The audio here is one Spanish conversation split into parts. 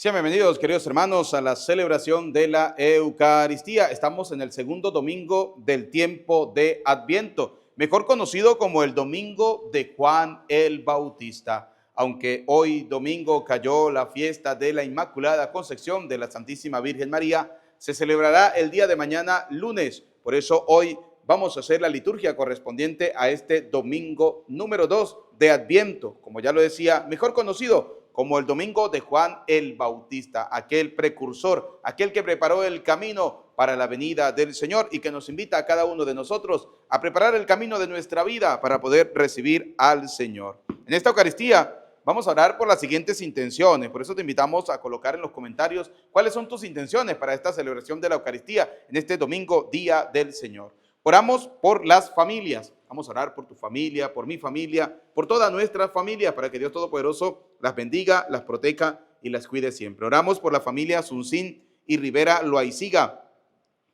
Sean bienvenidos, queridos hermanos, a la celebración de la Eucaristía. Estamos en el segundo domingo del tiempo de Adviento, mejor conocido como el domingo de Juan el Bautista. Aunque hoy domingo cayó la fiesta de la Inmaculada Concepción de la Santísima Virgen María, se celebrará el día de mañana lunes. Por eso hoy vamos a hacer la liturgia correspondiente a este domingo número 2 de Adviento, como ya lo decía, mejor conocido como el domingo de Juan el Bautista, aquel precursor, aquel que preparó el camino para la venida del Señor y que nos invita a cada uno de nosotros a preparar el camino de nuestra vida para poder recibir al Señor. En esta Eucaristía vamos a orar por las siguientes intenciones, por eso te invitamos a colocar en los comentarios cuáles son tus intenciones para esta celebración de la Eucaristía en este domingo, Día del Señor. Oramos por las familias. Vamos a orar por tu familia, por mi familia, por toda nuestra familia, para que Dios Todopoderoso las bendiga, las proteja y las cuide siempre. Oramos por la familia Suncín y Rivera Loaiziga,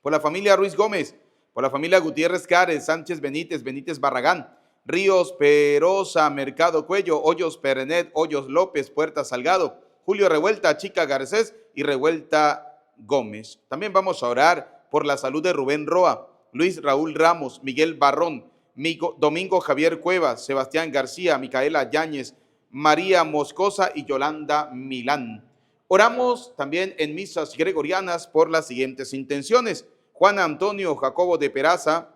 por la familia Ruiz Gómez, por la familia Gutiérrez Cárez, Sánchez Benítez, Benítez Barragán, Ríos Perosa, Mercado Cuello, Hoyos Perenet, Hoyos López, Puerta Salgado, Julio Revuelta, Chica Garcés y Revuelta Gómez. También vamos a orar por la salud de Rubén Roa, Luis Raúl Ramos, Miguel Barrón, Domingo Javier Cuevas, Sebastián García, Micaela Yáñez, María Moscosa y Yolanda Milán. Oramos también en misas gregorianas por las siguientes intenciones: Juan Antonio Jacobo de Peraza,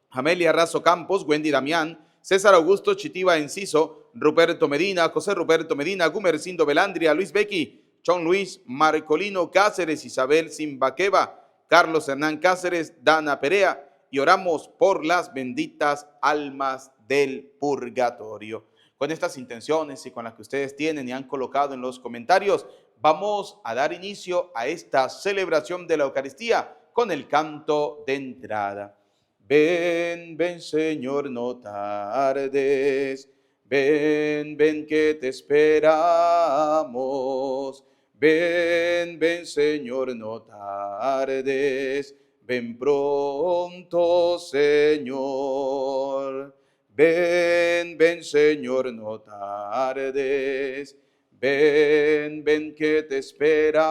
Amelia Razo Campos, Wendy Damián, César Augusto Chitiva Enciso, Ruperto Medina, José Ruperto Medina, Gumercindo Belandria, Luis Becky, John Luis, Marcolino Cáceres, Isabel Simbaqueva, Carlos Hernán Cáceres, Dana Perea, y oramos por las benditas almas del purgatorio. Con estas intenciones y con las que ustedes tienen y han colocado en los comentarios, vamos a dar inicio a esta celebración de la Eucaristía con el canto de entrada. Ven, ven Señor, no tardes, ven, ven que te esperamos. Ven, ven Señor, no tardes, ven pronto Señor. Ven, ven Señor, no tardes, ven, ven que te esperamos.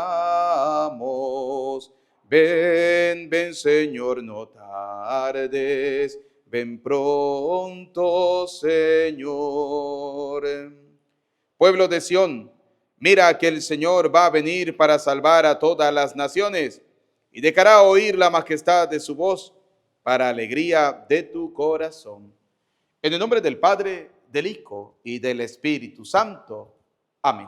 Ven, ven Señor, no tardes, ven pronto Señor. Pueblo de Sión, mira que el Señor va a venir para salvar a todas las naciones y dejará oír la majestad de su voz para alegría de tu corazón. En el nombre del Padre, del Hijo y del Espíritu Santo. Amén.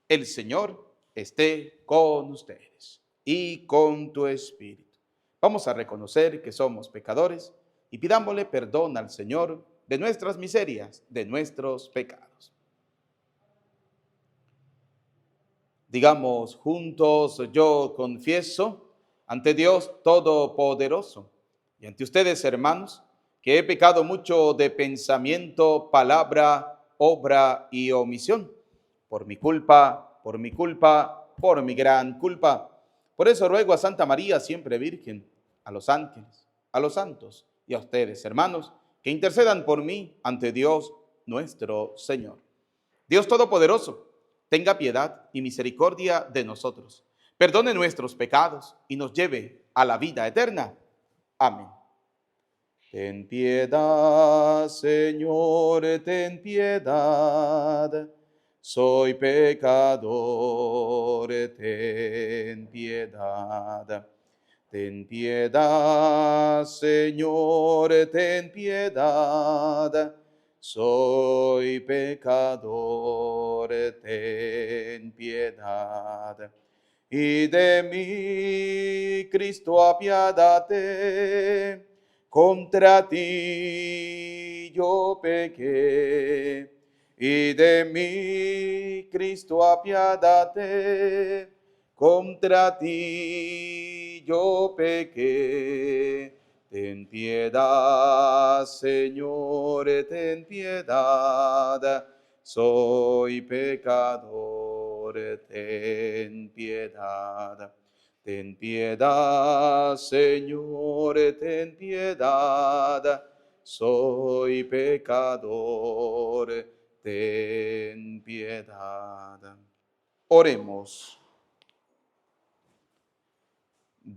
El Señor esté con ustedes y con tu espíritu. Vamos a reconocer que somos pecadores y pidámosle perdón al Señor de nuestras miserias, de nuestros pecados. Digamos juntos: yo confieso ante Dios Todopoderoso y ante ustedes, hermanos, que he pecado mucho de pensamiento, palabra, obra y omisión, por mi culpa, por mi culpa, por mi gran culpa. Por eso ruego a Santa María, siempre Virgen, a los ángeles, a los santos y a ustedes, hermanos, que intercedan por mí ante Dios nuestro Señor. Dios Todopoderoso, tenga piedad y misericordia de nosotros, perdone nuestros pecados y nos lleve a la vida eterna. Amén. Ten piedad, Señor, ten piedad. Soy pecador, ten piedad. Ten piedad, Señor, ten piedad. Soy pecador, ten piedad. Y de mí, Cristo, apiádate. Contra ti yo pequé. Y de mí, Cristo, apiádate. Contra ti yo pequé. Ten piedad, Señor, ten piedad. Soy pecador, ten piedad. Ten piedad, Señor, ten piedad. Soy pecador, ten piedad. Oremos.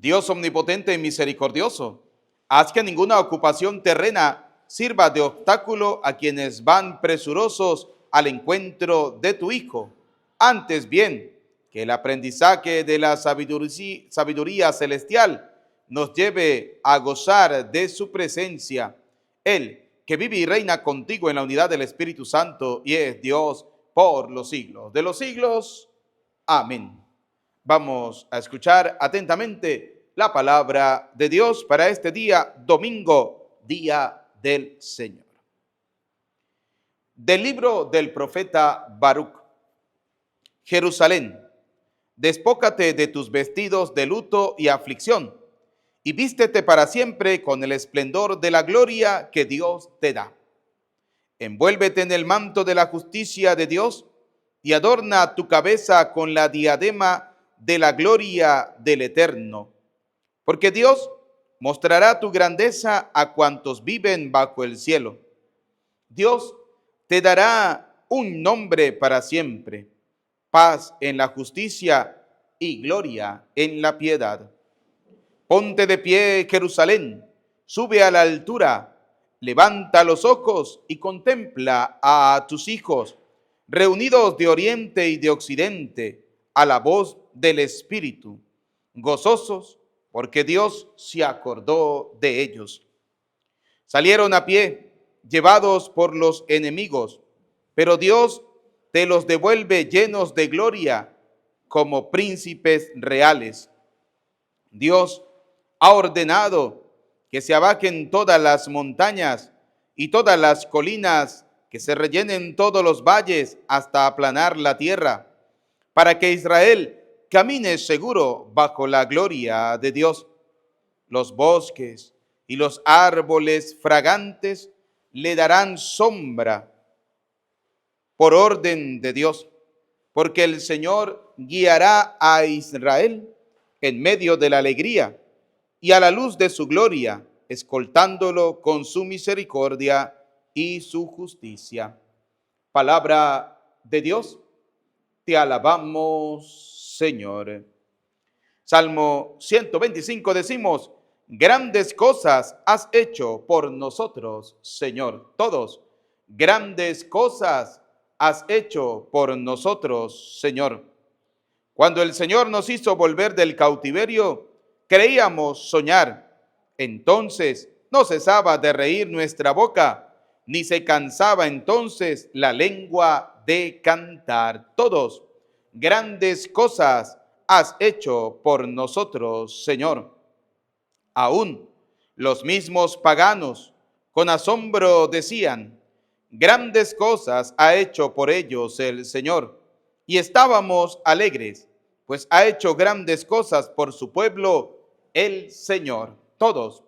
Dios omnipotente y misericordioso, haz que ninguna ocupación terrena sirva de obstáculo a quienes van presurosos al encuentro de tu Hijo. Antes bien, que el aprendizaje de la sabiduría celestial nos lleve a gozar de su presencia. Él, que vive y reina contigo en la unidad del Espíritu Santo y es Dios por los siglos de los siglos. Amén. Vamos a escuchar atentamente la palabra de Dios para este día, domingo, día del Señor. Del libro del profeta Baruc. Jerusalén, despócate de tus vestidos de luto y aflicción, y vístete para siempre con el esplendor de la gloria que Dios te da. Envuélvete en el manto de la justicia de Dios y adorna tu cabeza con la diadema de la gloria del Eterno. Porque Dios mostrará tu grandeza a cuantos viven bajo el cielo. Dios te dará un nombre para siempre, paz en la justicia y gloria en la piedad. Ponte de pie, Jerusalén, sube a la altura, levanta los ojos y contempla a tus hijos, reunidos de oriente y de occidente, a la voz del Espíritu, gozosos porque Dios se acordó de ellos. Salieron a pie, llevados por los enemigos, pero Dios te los devuelve llenos de gloria como príncipes reales. Dios ha ordenado que se abajen todas las montañas y todas las colinas, que se rellenen todos los valles hasta aplanar la tierra, para que Israel camine seguro bajo la gloria de Dios. Los bosques y los árboles fragantes le darán sombra por orden de Dios, porque el Señor guiará a Israel en medio de la alegría y a la luz de su gloria, escoltándolo con su misericordia y su justicia. Palabra de Dios, te alabamos, Señor. Salmo 125 decimos: grandes cosas has hecho por nosotros, Señor. Todos, grandes cosas has hecho por nosotros, Señor. Cuando el Señor nos hizo volver del cautiverio, creíamos soñar. Entonces no cesaba de reír nuestra boca, ni se cansaba entonces la lengua de cantar. Todos, grandes cosas has hecho por nosotros, Señor. Aún los mismos paganos con asombro decían: grandes cosas ha hecho por ellos el Señor. Y estábamos alegres, pues ha hecho grandes cosas por su pueblo el Señor. Todos,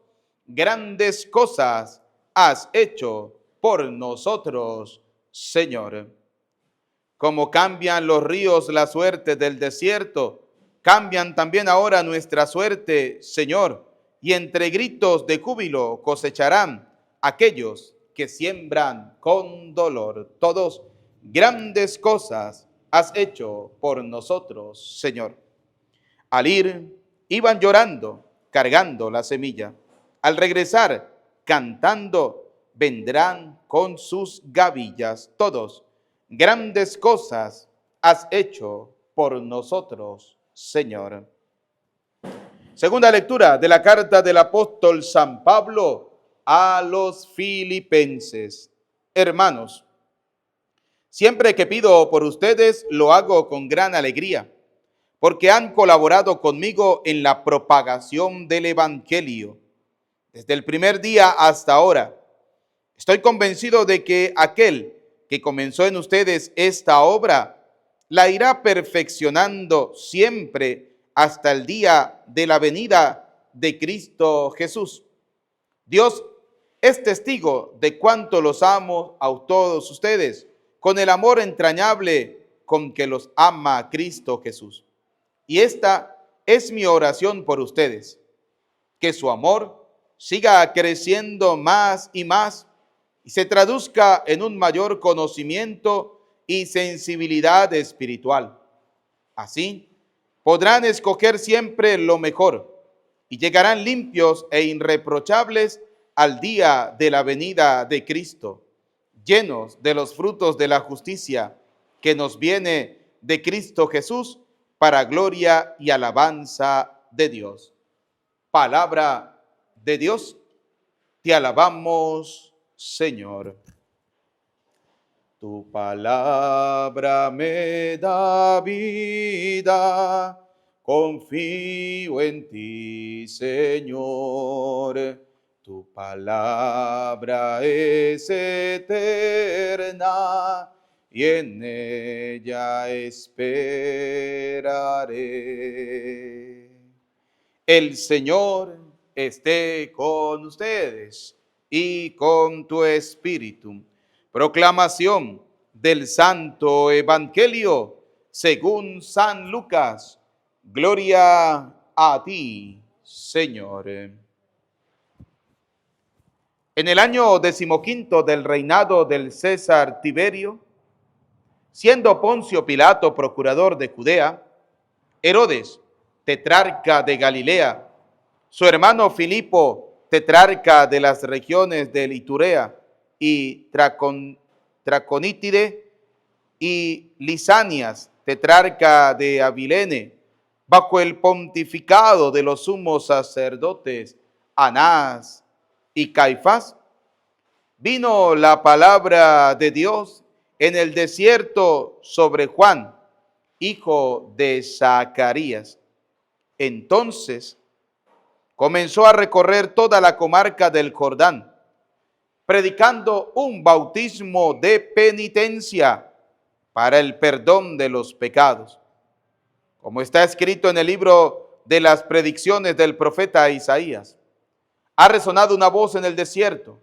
grandes cosas has hecho por nosotros, Señor. Como cambian los ríos la suerte del desierto, cambian también ahora nuestra suerte, Señor, y entre gritos de júbilo cosecharán aquellos que siembran con dolor. Todos, grandes cosas has hecho por nosotros, Señor. Al ir, iban llorando, cargando la semilla. Al regresar, cantando, vendrán con sus gavillas. Todos, grandes cosas has hecho por nosotros, Señor. Segunda lectura de la carta del apóstol San Pablo a los Filipenses. Hermanos, siempre que pido por ustedes, lo hago con gran alegría, porque han colaborado conmigo en la propagación del Evangelio. Desde el primer día hasta ahora, estoy convencido de que aquel que comenzó en ustedes esta obra, la irá perfeccionando siempre hasta el día de la venida de Cristo Jesús. Dios es testigo de cuánto los amo a todos ustedes, con el amor entrañable con que los ama Cristo Jesús. Y esta es mi oración por ustedes, que su amor siga creciendo más y más y se traduzca en un mayor conocimiento y sensibilidad espiritual. Así podrán escoger siempre lo mejor y llegarán limpios e irreprochables al día de la venida de Cristo, llenos de los frutos de la justicia que nos viene de Cristo Jesús para gloria y alabanza de Dios. Palabra de Dios, te alabamos, Señor. Tu palabra me da vida, confío en ti, Señor. Tu palabra es eterna y en ella esperaré. El Señor esté con ustedes y con tu espíritu. Proclamación del Santo Evangelio según San Lucas. Gloria a ti, Señor. En el año 15 del reinado del César Tiberio, siendo Poncio Pilato procurador de Judea, Herodes, tetrarca de Galilea, su hermano Filipo, tetrarca de las regiones de Iturea y Traconítide, y Lisanias, tetrarca de Abilene, bajo el pontificado de los sumos sacerdotes Anás y Caifás, vino la palabra de Dios en el desierto sobre Juan, hijo de Zacarías. Entonces comenzó a recorrer toda la comarca del Jordán, predicando un bautismo de penitencia para el perdón de los pecados, como está escrito en el libro de las predicciones del profeta Isaías. Ha resonado una voz en el desierto: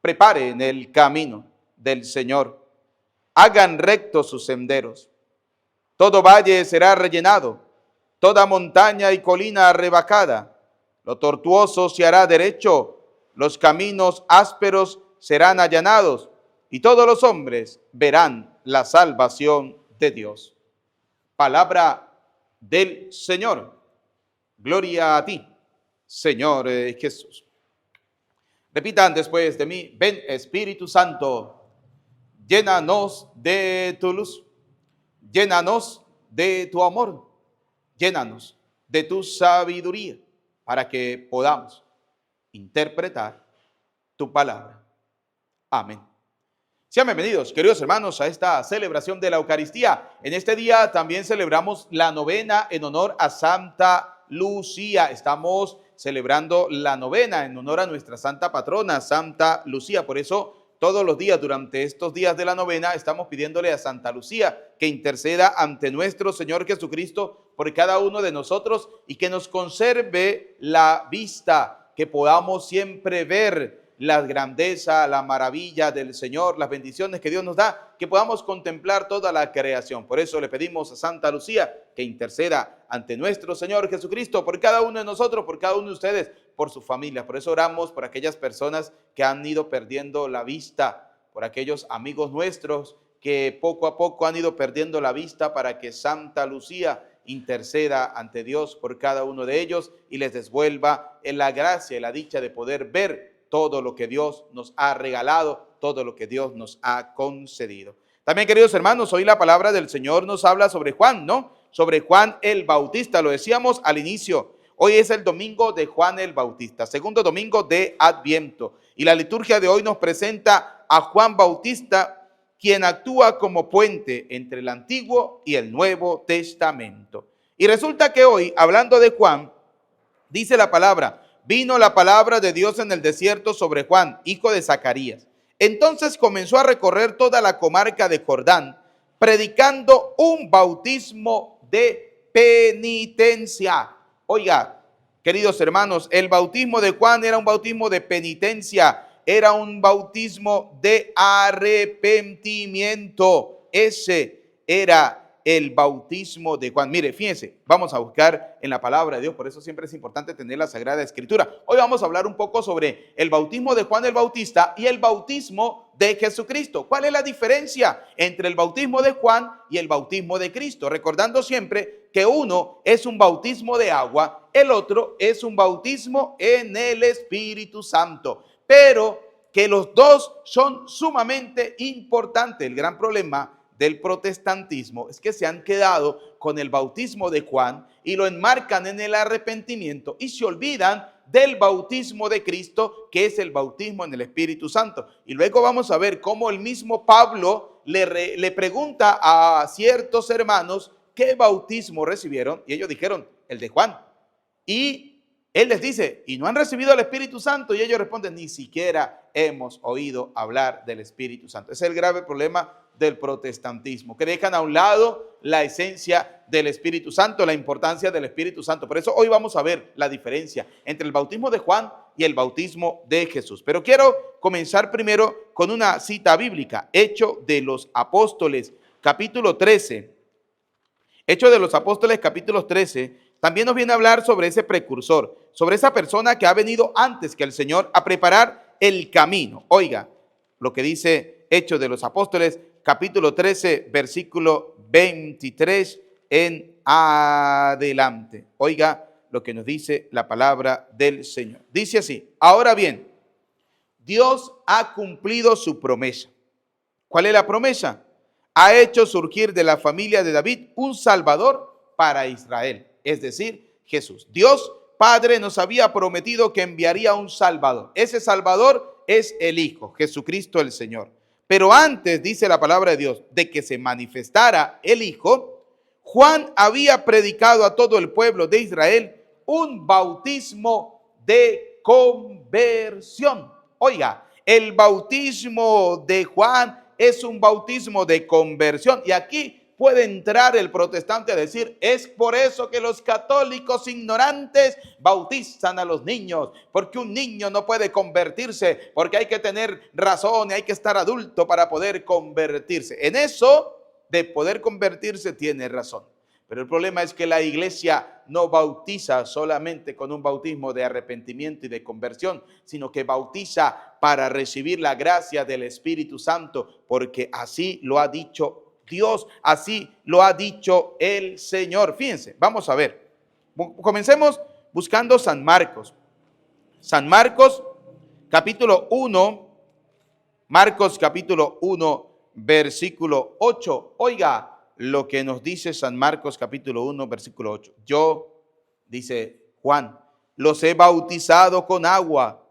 preparen el camino del Señor, hagan rectos sus senderos. Todo valle será rellenado, toda montaña y colina rebajada. Lo tortuoso se hará derecho, los caminos ásperos serán allanados, y todos los hombres verán la salvación de Dios. Palabra del Señor. Gloria a ti, Señor Jesús. Repitan después de mí: ven Espíritu Santo, llénanos de tu luz, llénanos de tu amor, llénanos de tu sabiduría, para que podamos interpretar tu palabra. Amén. Sean bienvenidos, queridos hermanos, a esta celebración de la Eucaristía. En este día también celebramos la novena en honor a Santa Lucía. Estamos celebrando la novena en honor a nuestra santa patrona, Santa Lucía. Por eso, todos los días, durante estos días de la novena, estamos pidiéndole a Santa Lucía que interceda ante nuestro Señor Jesucristo por cada uno de nosotros y que nos conserve la vista, que podamos siempre ver la grandeza, la maravilla del Señor, las bendiciones que Dios nos da, que podamos contemplar toda la creación. Por eso le pedimos a Santa Lucía que interceda ante nuestro Señor Jesucristo por cada uno de nosotros, por cada uno de ustedes, por su familia. Por eso oramos por aquellas personas que han ido perdiendo la vista, por aquellos amigos nuestros que poco a poco han ido perdiendo la vista, para que Santa Lucía interceda ante Dios por cada uno de ellos y les devuelva en la gracia y la dicha de poder ver todo lo que Dios nos ha regalado, todo lo que Dios nos ha concedido. También, queridos hermanos, hoy la palabra del Señor nos habla sobre Juan, ¿no? Sobre Juan el Bautista, lo decíamos al inicio. Hoy es el domingo de Juan el Bautista, segundo domingo de Adviento. Y la liturgia de hoy nos presenta a Juan Bautista, quien actúa como puente entre el Antiguo y el Nuevo Testamento. Y resulta que hoy, hablando de Juan, dice la palabra: vino la palabra de Dios en el desierto sobre Juan, hijo de Zacarías. Entonces comenzó a recorrer toda la comarca de Jordán, predicando un bautismo de penitencia. Oiga, queridos hermanos, el bautismo de Juan era un bautismo de penitencia, era un bautismo de arrepentimiento. Ese era el bautismo de Juan. Mire, fíjense, vamos a buscar en la palabra de Dios, por eso siempre es importante tener la Sagrada Escritura. Hoy vamos a hablar un poco sobre el bautismo de Juan el Bautista y el bautismo de Jesucristo. ¿Cuál es la diferencia entre el bautismo de Juan y el bautismo de Cristo? Recordando siempre que uno es un bautismo de agua, el otro es un bautismo en el Espíritu Santo, pero que los dos son sumamente importantes. El gran problema del protestantismo es que se han quedado con el bautismo de Juan y lo enmarcan en el arrepentimiento y se olvidan del bautismo de Cristo, que es el bautismo en el Espíritu Santo. Y luego vamos a ver cómo el mismo Pablo le pregunta a ciertos hermanos qué bautismo recibieron y ellos dijeron el de Juan. Y él les dice, ¿y no han recibido el Espíritu Santo? Y ellos responden, ni siquiera hemos oído hablar del Espíritu Santo. Ese es el grave problema del protestantismo, que dejan a un lado la esencia del Espíritu Santo, la importancia del Espíritu Santo. Por eso hoy vamos a ver la diferencia entre el bautismo de Juan y el bautismo de Jesús. Pero quiero comenzar primero con una cita bíblica, Hechos de los Apóstoles, capítulo 13. Hechos de los Apóstoles, capítulo 13, también nos viene a hablar sobre ese precursor, sobre esa persona que ha venido antes que el Señor a preparar el camino. Oiga lo que dice Hechos de los Apóstoles, capítulo 13, versículo 23 en adelante. Oiga lo que nos dice la palabra del Señor. Dice así, ahora bien, Dios ha cumplido su promesa. ¿Cuál es la promesa? Ha hecho surgir de la familia de David un Salvador para Israel, es decir, Jesús. Dios Padre nos había prometido que enviaría un Salvador. Ese Salvador es el Hijo, Jesucristo el Señor. Pero antes, dice la palabra de Dios, de que se manifestara el Hijo, Juan había predicado a todo el pueblo de Israel un bautismo de conversión. Oiga, el bautismo de Juan es un bautismo de conversión. Y aquí puede entrar el protestante a decir, es por eso que los católicos ignorantes bautizan a los niños, porque un niño no puede convertirse, porque hay que tener razón y hay que estar adulto para poder convertirse. En eso de poder convertirse tiene razón. Pero el problema es que la iglesia no bautiza solamente con un bautismo de arrepentimiento y de conversión, sino que bautiza para recibir la gracia del Espíritu Santo, porque así lo ha dicho Dios, así lo ha dicho el Señor. Fíjense, vamos a ver. Comencemos buscando San Marcos. San Marcos, capítulo 1, Marcos capítulo 1, versículo 8. Oiga lo que nos dice San Marcos capítulo 1, versículo 8. Yo, dice Juan, los he bautizado con agua,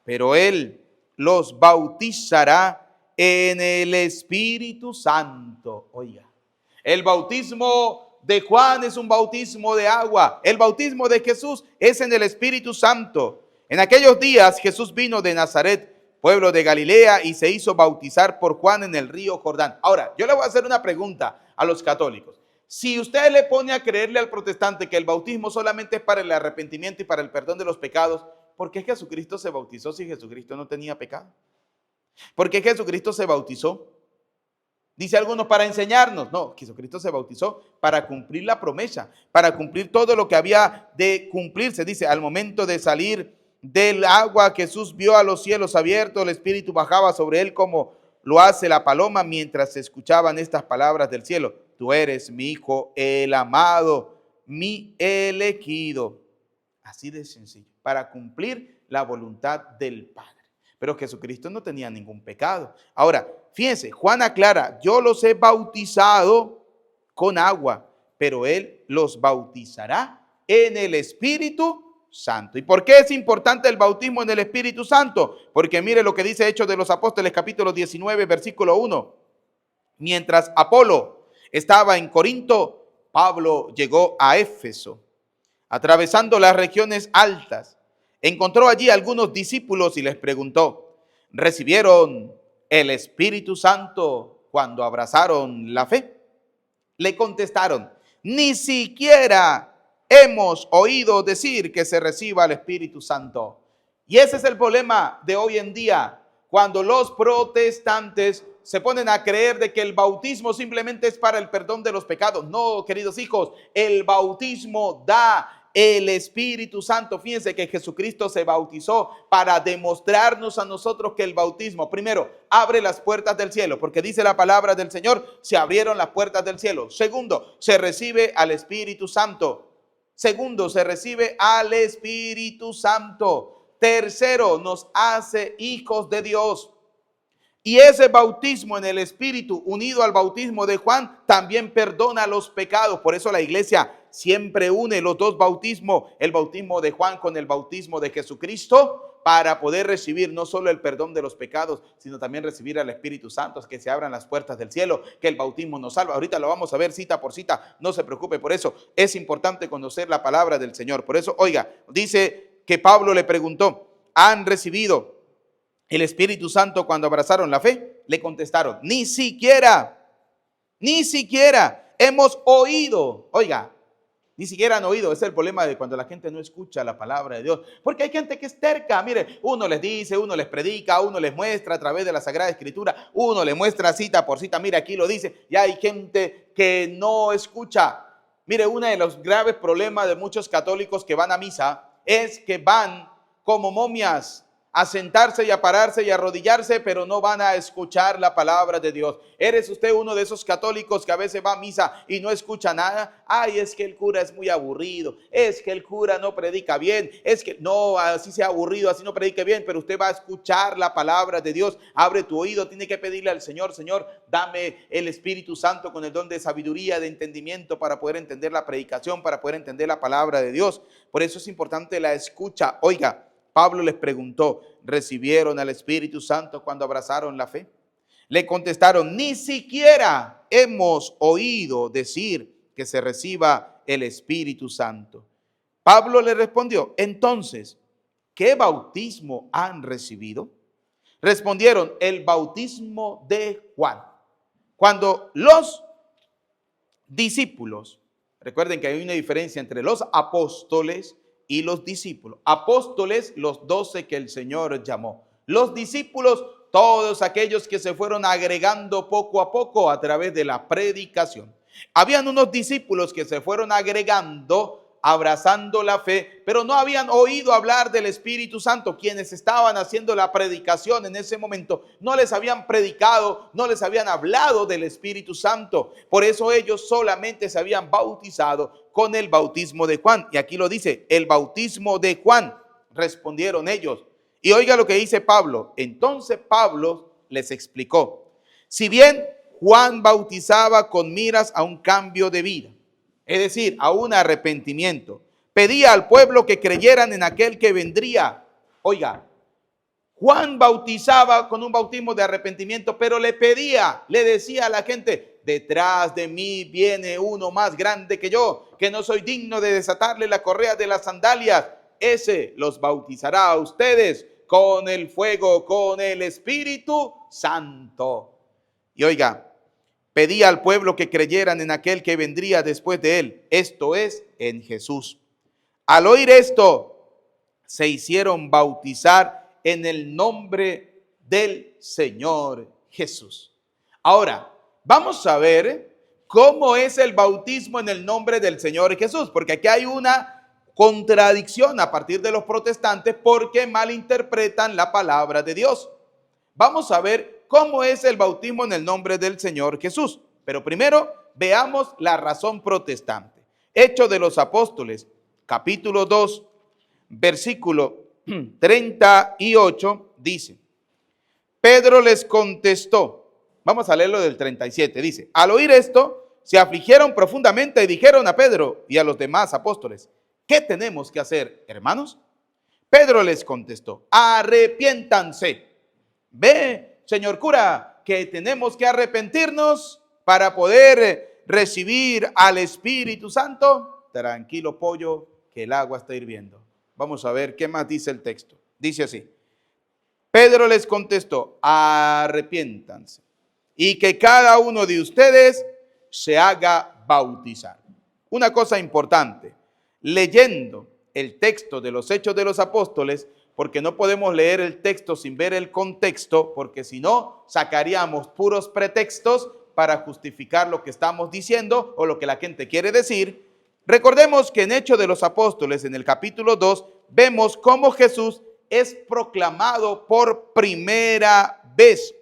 pero él los bautizará en el Espíritu Santo. Oiga, el bautismo de Juan es un bautismo de agua. El bautismo de Jesús es en el Espíritu Santo. En aquellos días Jesús vino de Nazaret, pueblo de Galilea, y se hizo bautizar por Juan en el río Jordán. Ahora, yo le voy a hacer una pregunta a los católicos. Si usted le pone a creerle al protestante que el bautismo solamente es para el arrepentimiento y para el perdón de los pecados, ¿por qué Jesucristo se bautizó si Jesucristo no tenía pecado? ¿Por qué Jesucristo se bautizó? Dice algunos, para enseñarnos. No, Jesucristo se bautizó para cumplir la promesa, para cumplir todo lo que había de cumplirse. Dice, al momento de salir del agua, Jesús vio a los cielos abiertos, el Espíritu bajaba sobre él como lo hace la paloma, mientras se escuchaban estas palabras del cielo. Tú eres mi Hijo, el amado, mi elegido. Así de sencillo, para cumplir la voluntad del Padre. Pero Jesucristo no tenía ningún pecado. Ahora, fíjense, Juan aclara, yo los he bautizado con agua, pero él los bautizará en el Espíritu Santo. ¿Y por qué es importante el bautismo en el Espíritu Santo? Porque mire lo que dice Hechos de los Apóstoles, capítulo 19, versículo 1. Mientras Apolo estaba en Corinto, Pablo llegó a Éfeso, atravesando las regiones altas. Encontró allí algunos discípulos y les preguntó, ¿recibieron el Espíritu Santo cuando abrazaron la fe? Le contestaron, ni siquiera hemos oído decir que se reciba el Espíritu Santo. Y ese es el problema de hoy en día, cuando los protestantes se ponen a creer de que el bautismo simplemente es para el perdón de los pecados. No, queridos hijos, el bautismo da el Espíritu Santo. Fíjense que Jesucristo se bautizó para demostrarnos a nosotros que el bautismo, primero, abre las puertas del cielo, porque dice la palabra del Señor, se abrieron las puertas del cielo. Segundo, se recibe al Espíritu Santo. Segundo, se recibe al Espíritu Santo. Tercero, nos hace hijos de Dios. Y ese bautismo en el Espíritu, unido al bautismo de Juan, también perdona los pecados. Por eso la iglesia siempre une los dos bautismos, el bautismo de Juan con el bautismo de Jesucristo, para poder recibir no solo el perdón de los pecados, sino también recibir al Espíritu Santo, que se abran las puertas del cielo, que el bautismo nos salva. Ahorita lo vamos a ver cita por cita, no se preocupe por eso. Es importante conocer la palabra del Señor. Por eso, oiga, dice que Pablo le preguntó, ¿han recibido el Espíritu Santo cuando abrazaron la fe? Le contestaron, ni siquiera hemos oído. Oiga, ni siquiera han oído. Ese es el problema de cuando la gente no escucha la palabra de Dios. Porque hay gente que es terca. Mire, uno les dice, uno les predica, uno les muestra a través de la Sagrada Escritura, uno les muestra cita por cita. Mire, aquí lo dice. Y hay gente que no escucha. Mire, uno de los graves problemas de muchos católicos que van a misa es que van como momias a sentarse y a pararse y a arrodillarse, pero no van a escuchar la palabra de Dios. ¿Eres usted uno de esos católicos que a veces va a misa y no escucha nada? Ay, es que el cura es muy aburrido, es que el cura no predica bien, es que no, así sea aburrido, así no predique bien, pero usted va a escuchar la palabra de Dios. Abre tu oído, tiene que pedirle al Señor, Señor, dame el Espíritu Santo con el don de sabiduría, de entendimiento, para poder entender la predicación, para poder entender la palabra de Dios. Por eso es importante la escucha. Oiga, Pablo les preguntó, ¿recibieron al Espíritu Santo cuando abrazaron la fe? Le contestaron, ni siquiera hemos oído decir que se reciba el Espíritu Santo. Pablo le respondió, entonces, ¿qué bautismo han recibido? Respondieron, el bautismo de Juan. Cuando los discípulos, recuerden que hay una diferencia entre los apóstoles y los discípulos. Apóstoles, los 12 que el Señor llamó. Los discípulos, todos aquellos que se fueron agregando poco a poco a través de la predicación. Habían unos discípulos que se fueron agregando, abrazando la fe, pero no habían oído hablar del Espíritu Santo. Quienes estaban haciendo la predicación en ese momento no les habían predicado, no les habían hablado del Espíritu Santo. Por eso ellos solamente se habían bautizado con el bautismo de Juan. Y aquí lo dice, el bautismo de Juan, respondieron ellos. Y oiga lo que dice Pablo. Entonces Pablo les explicó, si bien Juan bautizaba con miras a un cambio de vida, es decir, a un arrepentimiento, pedía al pueblo que creyeran en aquel que vendría. Oiga, Juan bautizaba con un bautismo de arrepentimiento, pero le decía a la gente, detrás de mí viene uno más grande que yo, que no soy digno de desatarle la correa de las sandalias. Ese los bautizará a ustedes con el fuego, con el Espíritu Santo. Y oiga, pedía al pueblo que creyeran en aquel que vendría después de él, esto es, en Jesús. Al oír esto, se hicieron bautizar en el nombre del Señor Jesús. Ahora, vamos a ver cómo es el bautismo en el nombre del Señor Jesús, porque aquí hay una contradicción a partir de los protestantes porque malinterpretan la palabra de Dios. Vamos a ver cómo es el bautismo en el nombre del Señor Jesús. Pero primero veamos la razón protestante. Hechos de los Apóstoles, capítulo 2, versículo 38, dice, Pedro les contestó, vamos a leerlo del 37, dice, al oír esto, se afligieron profundamente y dijeron a Pedro y a los demás apóstoles, ¿qué tenemos que hacer, hermanos? Pedro les contestó, arrepiéntanse. Ve, señor cura, que tenemos que arrepentirnos para poder recibir al Espíritu Santo. Tranquilo, pollo, que el agua está hirviendo. Vamos a ver qué más dice el texto. Dice así, Pedro les contestó, arrepiéntanse y que cada uno de ustedes se haga bautizar. Una cosa importante, leyendo el texto de los Hechos de los Apóstoles, porque no podemos leer el texto sin ver el contexto, porque si no, sacaríamos puros pretextos para justificar lo que estamos diciendo o lo que la gente quiere decir. Recordemos que en Hechos de los Apóstoles, en el capítulo 2, vemos cómo Jesús es proclamado por primera vez.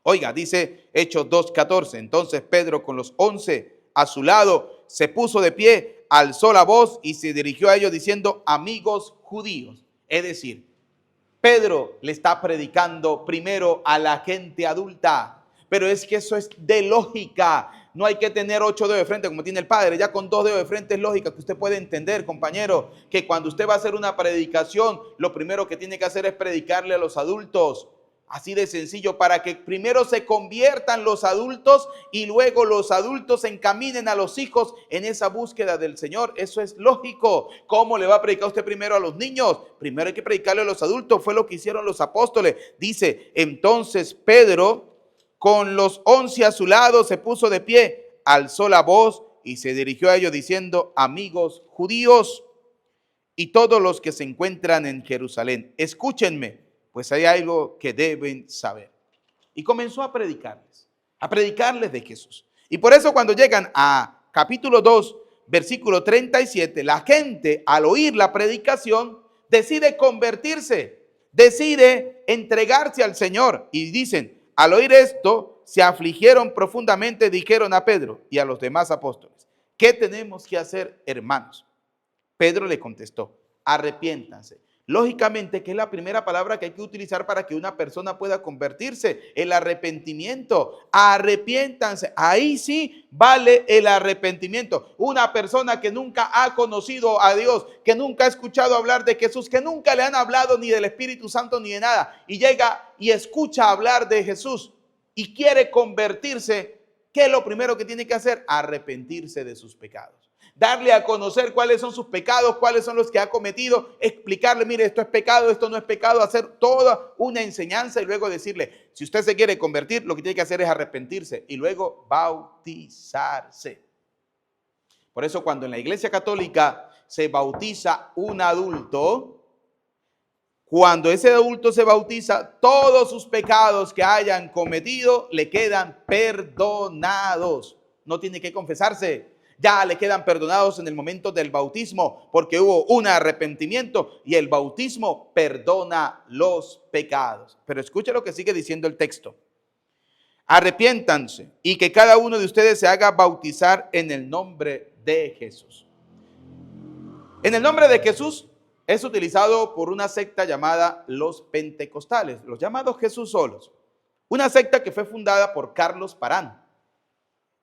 Oiga, dice Hechos 2:14, entonces Pedro con los 11 a su lado se puso de pie, alzó la voz y se dirigió a ellos diciendo, amigos judíos. Es decir, Pedro le está predicando primero a la gente adulta, pero es que eso es de lógica. No hay que tener 8 dedos de frente como tiene el padre. Ya con 2 dedos de frente es lógica que usted puede entender, compañero, que cuando usted va a hacer una predicación, lo primero que tiene que hacer es predicarle a los adultos. Así de sencillo, para que primero se conviertan los adultos y luego los adultos encaminen a los hijos en esa búsqueda del Señor. Eso es lógico. ¿Cómo le va a predicar usted primero a los niños? Primero hay que predicarle a los adultos. Fue lo que hicieron los apóstoles. Dice, entonces Pedro, con los 11 a su lado, se puso de pie, alzó la voz y se dirigió a ellos diciendo, amigos judíos y todos los que se encuentran en Jerusalén, escúchenme. Pues hay algo que deben saber. Y comenzó a predicarles de Jesús. Y por eso cuando llegan a capítulo 2, versículo 37, la gente al oír la predicación decide convertirse, decide entregarse al Señor. Y dicen, al oír esto, se afligieron profundamente, dijeron a Pedro y a los demás apóstoles, ¿qué tenemos que hacer, hermanos? Pedro le contestó, arrepiéntanse. Lógicamente, que es la primera palabra que hay que utilizar para que una persona pueda convertirse, el arrepentimiento. Arrepiéntanse, ahí sí vale el arrepentimiento. Una persona que nunca ha conocido a Dios, que nunca ha escuchado hablar de Jesús, que nunca le han hablado ni del Espíritu Santo ni de nada, y llega y escucha hablar de Jesús y quiere convertirse, ¿qué es lo primero que tiene que hacer? Arrepentirse de sus pecados. Darle a conocer cuáles son sus pecados, cuáles son los que ha cometido, explicarle, mire, esto es pecado, esto no es pecado, hacer toda una enseñanza y luego decirle, si usted se quiere convertir, lo que tiene que hacer es arrepentirse y luego bautizarse. Por eso cuando en la Iglesia Católica se bautiza un adulto, cuando ese adulto se bautiza, todos sus pecados que hayan cometido le quedan perdonados. No tiene que confesarse. Ya le quedan perdonados en el momento del bautismo porque hubo un arrepentimiento y el bautismo perdona los pecados. Pero escuche lo que sigue diciendo el texto. Arrepiéntanse y que cada uno de ustedes se haga bautizar en el nombre de Jesús. En el nombre de Jesús es utilizado por una secta llamada los pentecostales, los llamados Jesús solos. Una secta que fue fundada por Carlos Parán.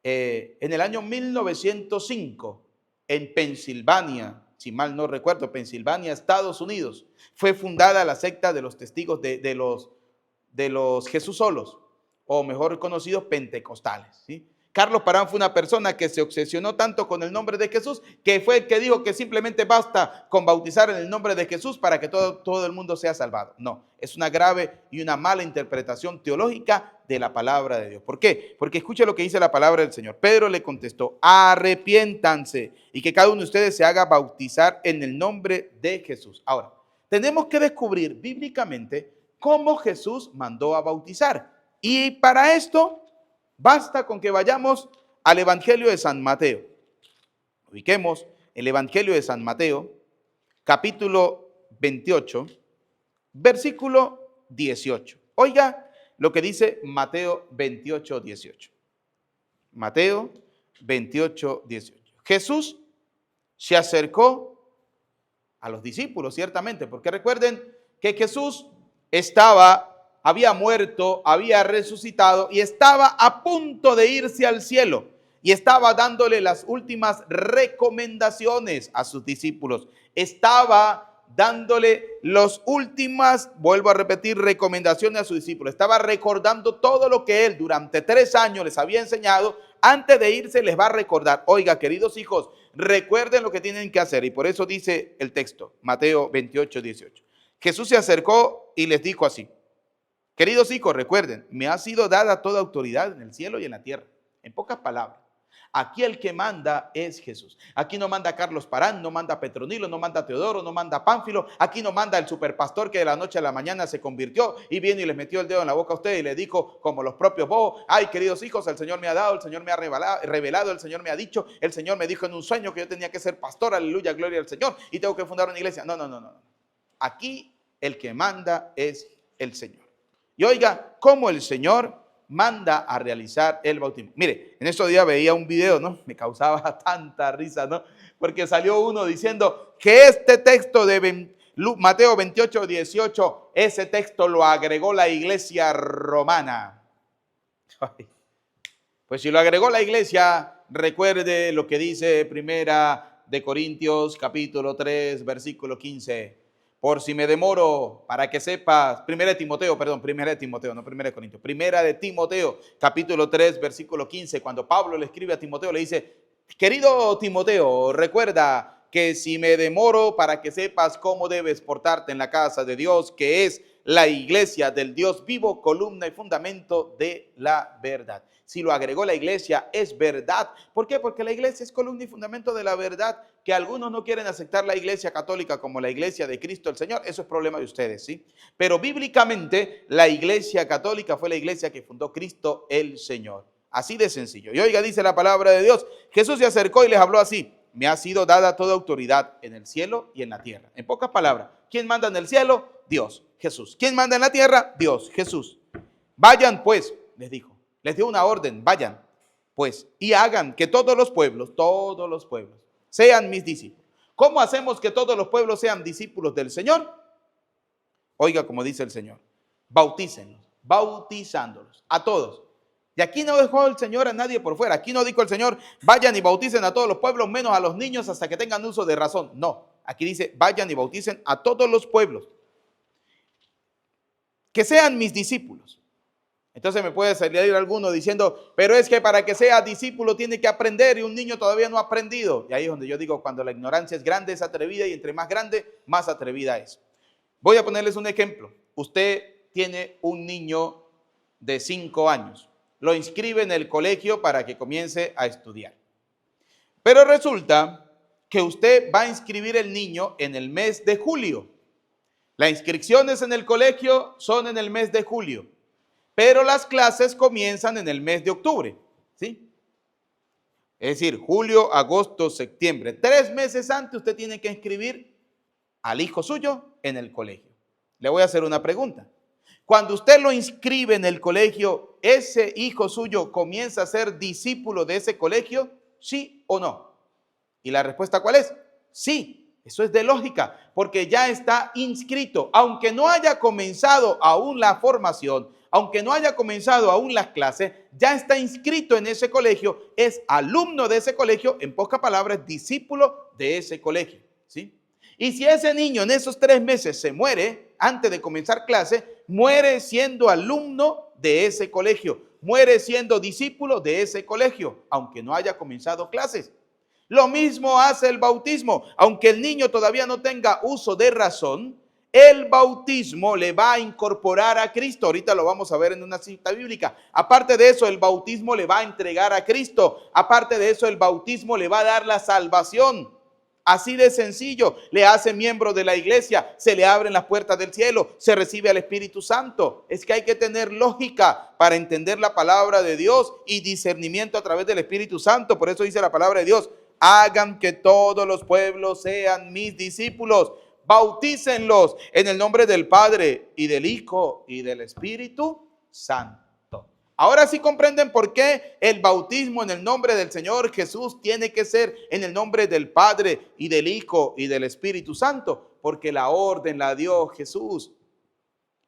En el año 1905, en Pensilvania, si mal no recuerdo, Pensilvania, Estados Unidos, fue fundada la secta de los testigos de los Jesús solos, o mejor conocidos pentecostales, ¿sí? Carlos Parán fue una persona que se obsesionó tanto con el nombre de Jesús que fue el que dijo que simplemente basta con bautizar en el nombre de Jesús para que todo el mundo sea salvado. No, es una grave y una mala interpretación teológica de la palabra de Dios. ¿Por qué? Porque escuche lo que dice la palabra del Señor. Pedro le contestó, arrepiéntanse y que cada uno de ustedes se haga bautizar en el nombre de Jesús. Ahora, tenemos que descubrir bíblicamente cómo Jesús mandó a bautizar. Y para esto basta con que vayamos al Evangelio de San Mateo. Ubiquemos el Evangelio de San Mateo, capítulo 28, versículo 18. Oiga lo que dice Mateo 28, 18. Mateo 28, 18. Jesús se acercó a los discípulos, ciertamente, porque recuerden que Jesús había muerto, había resucitado y estaba a punto de irse al cielo y estaba dándole las últimas recomendaciones a sus discípulos. Estaba dándole las últimas, vuelvo a repetir, recomendaciones a sus discípulos. Estaba recordando todo lo que él durante 3 años les había enseñado. Antes de irse les va a recordar, oiga, queridos hijos, recuerden lo que tienen que hacer. Y por eso dice el texto, Mateo 28, 18. Jesús se acercó y les dijo así. Queridos hijos, recuerden, me ha sido dada toda autoridad en el cielo y en la tierra. En pocas palabras, Aquí el que manda es Jesús. Aquí no manda Carlos Parán, no manda Petronilo, no manda Teodoro, no manda Pánfilo. Aquí no manda el superpastor que de la noche a la mañana se convirtió y vino y les metió el dedo en la boca a usted y le dijo, como los propios bobos: ay, queridos hijos, el Señor me ha dado, el Señor me ha revelado, el Señor me ha dicho, el Señor me dijo en un sueño que yo tenía que ser pastor, aleluya, gloria al Señor, y tengo que fundar una iglesia. No, no, no, no. Aquí el que manda es el Señor. Y oiga, cómo el Señor manda a realizar el bautismo. Mire, en estos días veía un video, ¿no? Me causaba tanta risa, ¿no? Porque salió uno diciendo que este texto de Mateo 28, 18, ese texto lo agregó la iglesia romana. Pues si lo agregó la iglesia, recuerde lo que dice Primera de Corintios, capítulo 3, versículo 15. Por si me demoro, para que sepas, Primera de Timoteo, no Primera de Corintios, Primera de Timoteo, capítulo 3, versículo 15, cuando Pablo le escribe a Timoteo, le dice: querido Timoteo, recuerda que si me demoro, para que sepas cómo debes portarte en la casa de Dios, que es la iglesia del Dios vivo, columna y fundamento de la verdad. Si lo agregó la iglesia, es verdad. ¿Por qué? Porque la iglesia es columna y fundamento de la verdad. Que algunos no quieren aceptar la iglesia católica como la iglesia de Cristo el Señor, eso es problema de ustedes, ¿sí? Pero bíblicamente la iglesia católica fue la iglesia que fundó Cristo el Señor. Así de sencillo. Y oiga, dice la palabra de Dios, Jesús se acercó y les habló así: me ha sido dada toda autoridad en el cielo y en la tierra. En pocas palabras, ¿quién manda en el cielo? Dios, Jesús. ¿Quién manda en la tierra? Dios, Jesús. Vayan pues, les dijo. Les dio una orden: vayan pues y hagan que todos los pueblos, sean mis discípulos. ¿Cómo hacemos que todos los pueblos sean discípulos del Señor? Oiga, como dice el Señor: bautícenlos, bautizándolos a todos. Y aquí no dejó el Señor a nadie por fuera. Aquí no dijo el Señor: vayan y bauticen a todos los pueblos, menos a los niños hasta que tengan uso de razón. No, aquí dice: vayan y bauticen a todos los pueblos, que sean mis discípulos. Entonces me puede salir alguno diciendo: pero es que para que sea discípulo tiene que aprender y un niño todavía no ha aprendido. Y ahí es donde yo digo: cuando la ignorancia es grande, es atrevida, y entre más grande, más atrevida es. Voy a ponerles un ejemplo. Usted tiene un niño de 5 años. Lo inscribe en el colegio para que comience a estudiar. Pero resulta que usted va a inscribir el niño en el mes de julio. Las inscripciones en el colegio son en el mes de julio, pero las clases comienzan en el mes de octubre, ¿sí? Es decir, julio, agosto, septiembre. 3 meses antes usted tiene que inscribir al hijo suyo en el colegio. Le voy a hacer una pregunta. Cuando usted lo inscribe en el colegio, ¿ese hijo suyo comienza a ser discípulo de ese colegio? ¿Sí o no? ¿Y la respuesta cuál es? Sí. Eso es de lógica, porque ya está inscrito. Aunque no haya comenzado aún la formación, aunque no haya comenzado aún las clases, ya está inscrito en ese colegio, es alumno de ese colegio, en pocas palabras, discípulo de ese colegio, ¿sí? Y si ese niño en esos 3 meses se muere antes de comenzar clase, muere siendo alumno de ese colegio, muere siendo discípulo de ese colegio, aunque no haya comenzado clases. Lo mismo hace el bautismo. Aunque el niño todavía no tenga uso de razón, el bautismo le va a incorporar a Cristo. Ahorita lo vamos a ver en una cita bíblica. Aparte de eso, el bautismo le va a entregar a Cristo. Aparte de eso, el bautismo le va a dar la salvación. Así de sencillo. Le hace miembro de la iglesia, se le abren las puertas del cielo, se recibe al Espíritu Santo. Es que hay que tener lógica para entender la palabra de Dios y discernimiento a través del Espíritu Santo. Por eso dice la palabra de Dios: hagan que todos los pueblos sean mis discípulos, bautícenlos en el nombre del Padre y del Hijo y del Espíritu Santo. Ahora sí comprenden por qué el bautismo en el nombre del Señor Jesús tiene que ser en el nombre del Padre y del Hijo y del Espíritu Santo, porque la orden la dio Jesús.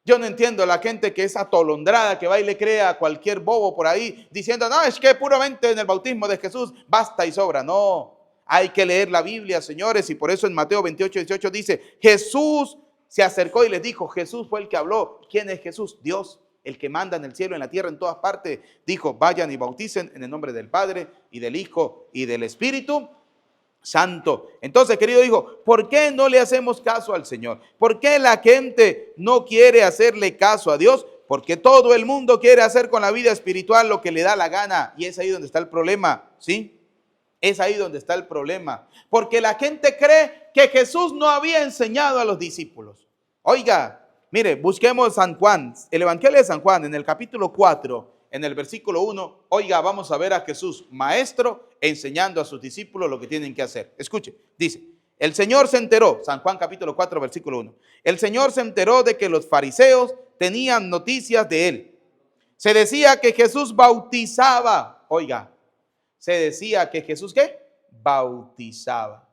Yo no entiendo a la gente que es atolondrada, que va y le crea a cualquier bobo por ahí diciendo: no, es que puramente en el bautismo de Jesús basta y sobra. No, hay que leer la Biblia, señores, y por eso en Mateo 28, 18 dice: Jesús se acercó y les dijo. Jesús fue el que habló. ¿Quién es Jesús? Dios, el que manda en el cielo, en la tierra, en todas partes. Dijo: vayan y bauticen en el nombre del Padre y del Hijo y del Espíritu Santo. Entonces, querido hijo, ¿por qué no le hacemos caso al Señor? ¿Por qué la gente no quiere hacerle caso a Dios? Porque todo el mundo quiere hacer con la vida espiritual lo que le da la gana. Y es ahí donde está el problema, ¿sí? Es ahí donde está el problema. Porque la gente cree que Jesús no había enseñado a los discípulos. Oiga, mire, busquemos San Juan, el Evangelio de San Juan, en el capítulo 4, en el versículo 1. Oiga, vamos a ver a Jesús, maestro, enseñando a sus discípulos lo que tienen que hacer. Escuche, dice, el Señor se enteró, San Juan capítulo 4, versículo 1. El Señor se enteró de que los fariseos tenían noticias de él. Se decía que Jesús bautizaba. Oiga, se decía que Jesús, ¿qué? Bautizaba.